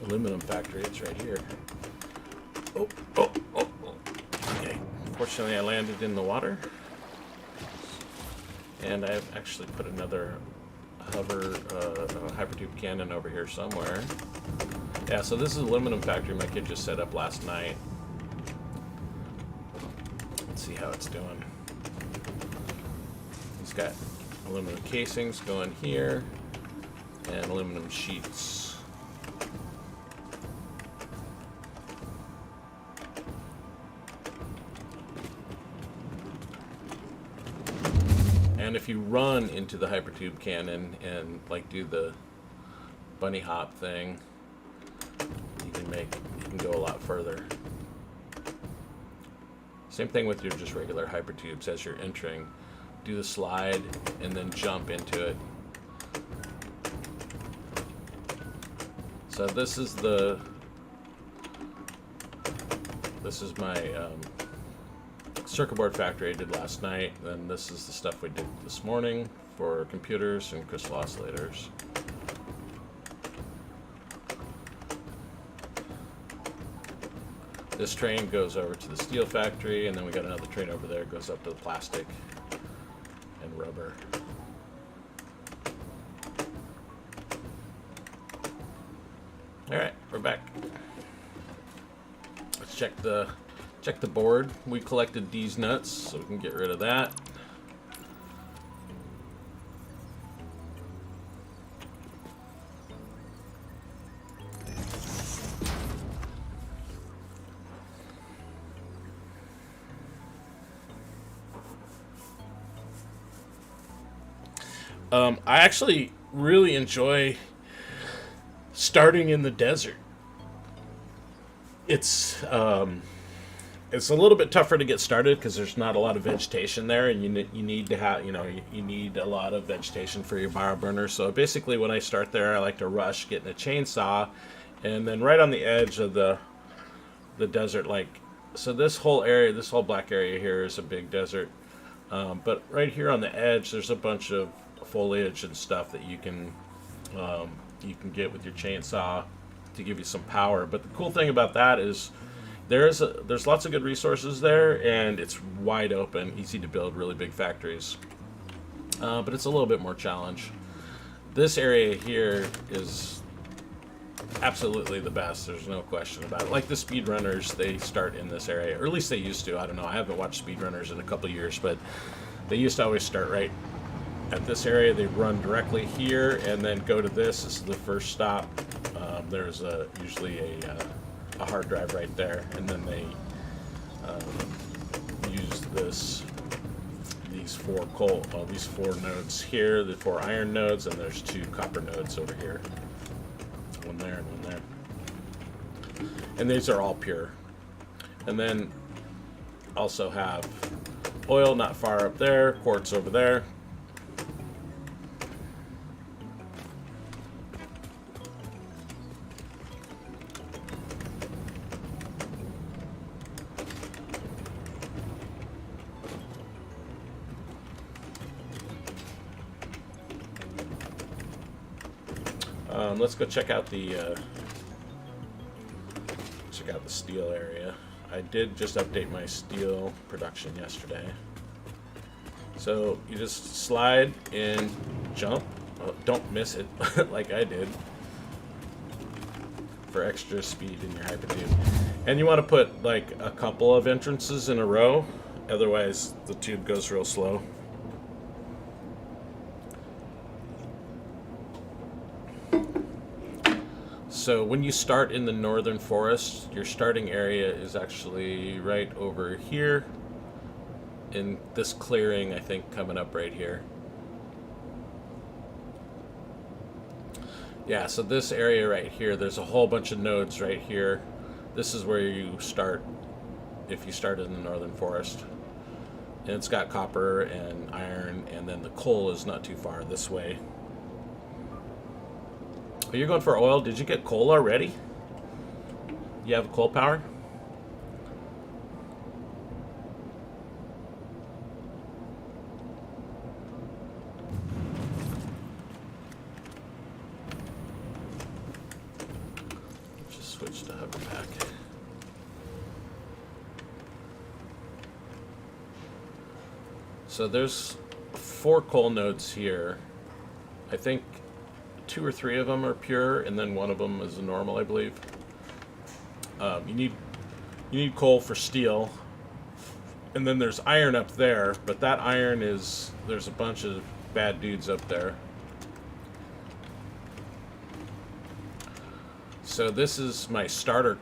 aluminum factory. It's right here. Oh. Okay. Fortunately, I landed in the water. And I've actually put another hypertube cannon over here somewhere. Yeah, so this is aluminum factory my kid just set up last night. Let's see how it's doing. He's got aluminum casings going here, and aluminum sheets. And if you run into the hypertube cannon and like do the bunny hop thing, you can go a lot further. Same thing with your just regular hypertubes. As you're entering, do the slide and then jump into it. So this is my circuit board factory I did last night. Then this is the stuff we did this morning for computers and crystal oscillators. This train goes over to the steel factory, and then we got another train over there, goes up to the plastic and rubber. Alright, we're back. Let's check the board. We collected these nuts, so we can get rid of that. I actually really enjoy starting in the desert. it's a little bit tougher to get started because there's not a lot of vegetation there, and you need to have, you need a lot of vegetation for your bio burner. So basically, when I start there, I like to rush getting a chainsaw, and then right on the edge of the desert, so this whole area, this whole black area here is a big desert, but right here on the edge, there's a bunch of foliage and stuff that you can get with your chainsaw to give you some power. But the cool thing about that is there's lots of good resources there, and it's wide open, easy to build really big factories. But it's a little bit more challenge. This area here is absolutely the best. There's no question about it. Like the speedrunners, they start in this area, or at least they used to. I don't know. I haven't watched speedrunners in a couple years, but they used to always start right at this area. They run directly here and then go to this. This is the first stop. There's usually a hard drive right there, and then they use these four nodes here, the 4 iron nodes, and there's 2 copper nodes over here. One there and one there. And these are all pure. And then also have oil not far up there, quartz over there. Let's go check out the steel area. I did just update my steel production yesterday. So you just slide and jump. Oh, don't miss it like I did for extra speed in your hypertube. And you want to put like a couple of entrances in a row, otherwise the tube goes real slow. So when you start in the northern forest, your starting area is actually right over here in this clearing, I think, coming up right here. Yeah, so this area right here, there's a whole bunch of nodes right here. This is where you start if you start in the northern forest. And it's got copper and iron, and then the coal is not too far this way. Oh, you're going for oil? Did you get coal already? You have coal power? Just switch to hover pack. So there's 4 coal nodes here. I think 2 or 3 of them are pure, and then one of them is a normal, I believe. You need coal for steel, and then there's iron up there, but that iron there's a bunch of bad dudes up there. So this is my starter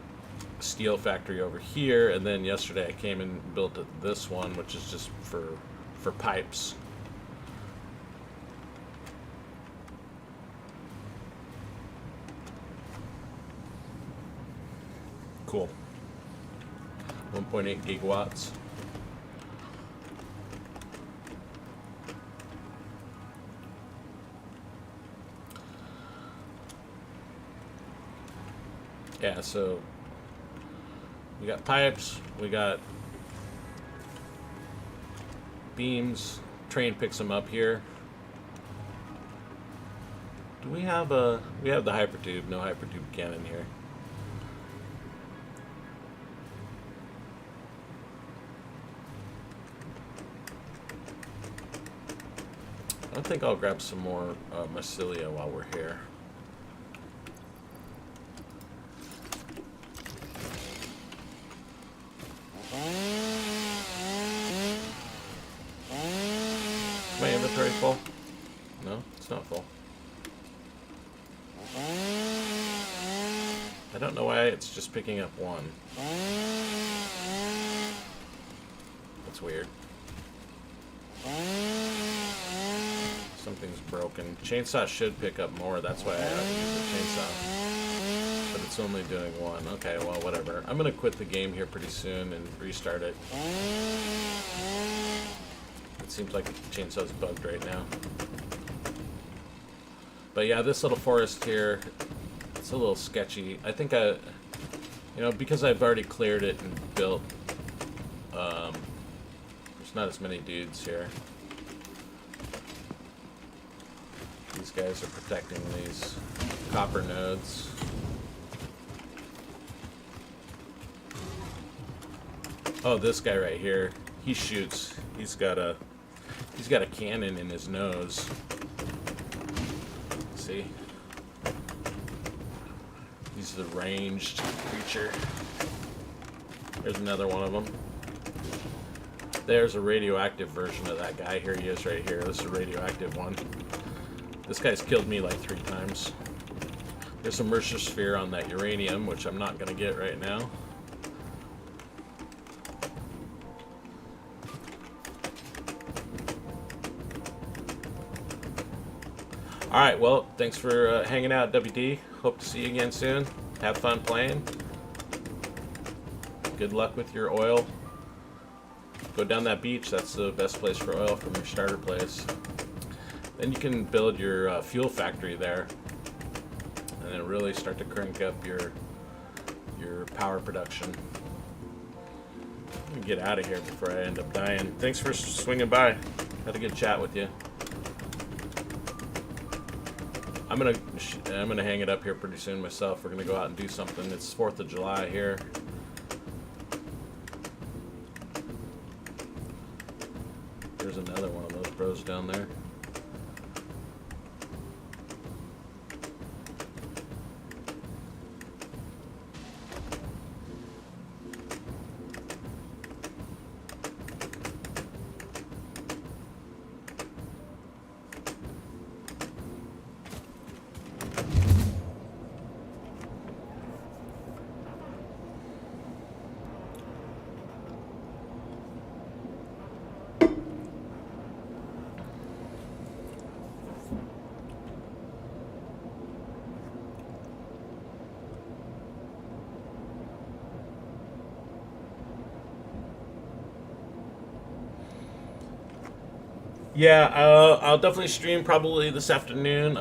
steel factory over here, and then yesterday I came and built this one, which is just for pipes. Cool. 1.8 gigawatts. Yeah, so we got pipes, we got beams, train picks them up here. Do we have the hypertube? No hypertube cannon here. I think I'll grab some more mycelia while we're here. Is my inventory full? No, it's not full. I don't know why it's just picking up 1. That's weird. Something's broken. Chainsaw should pick up more. That's why I have to use the chainsaw. But it's it's only doing one. Okay, well, whatever. I'm gonna quit the game here pretty soon and restart it. It seems like the chainsaw's bugged right now. But yeah, this little forest here, it's a little sketchy. I think you know, because I've already cleared it and built, there's not as many dudes here. These guys are protecting these copper nodes. Oh, this guy right here, he shoots. He's got a cannon in his nose. See? He's the ranged creature. There's another one of them. There's a radioactive version of that guy. Here he is right here. This is a radioactive one. This guy's killed me like 3 times. There's a Mercer sphere on that uranium, which I'm not going to get right now. Alright, well, thanks for hanging out, WD. Hope to see you again soon. Have fun playing. Good luck with your oil. Go down that beach. That's the best place for oil from your starter place. Then you can build your fuel factory there, and then really start to crank up your power production. I'm gonna get out of here before I end up dying. Thanks for swinging by. Had a good chat with you. I'm gonna hang it up here pretty soon myself. We're gonna go out and do something. It's 4th of July here. There's another one of those bros down there. Yeah, I'll definitely stream probably this afternoon.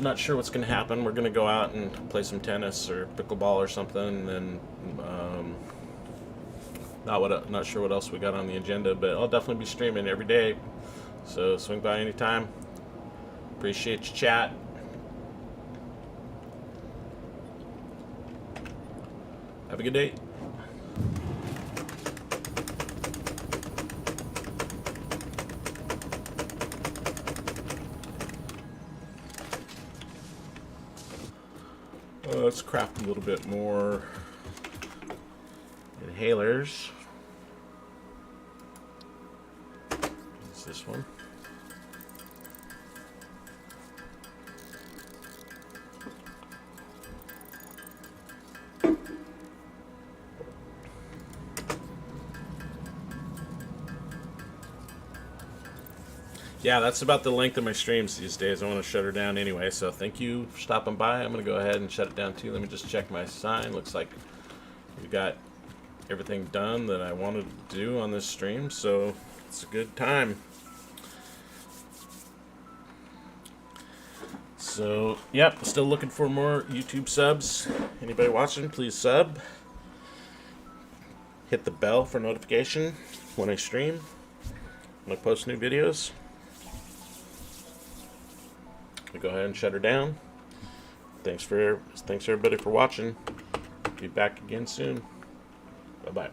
Not sure what's going to happen. We're going to go out and play some tennis or pickleball or something, and not sure what else we got on the agenda, but I'll definitely be streaming every day. So swing by anytime. Appreciate your chat. Have a good day. Let's craft a little bit more inhalers. What's this one? Yeah, that's about the length of my streams these days. I want to shut her down anyway, so thank you for stopping by. I'm going to go ahead and shut it down too. Let me just check my sign. Looks like we got everything done that I wanted to do on this stream, so it's a good time. So, yep, still looking for more YouTube subs. Anybody watching, please sub. Hit the bell for notification when I stream, when I post new videos. I'll go ahead and shut her down. Thanks everybody for watching. Be back again soon. Bye-bye.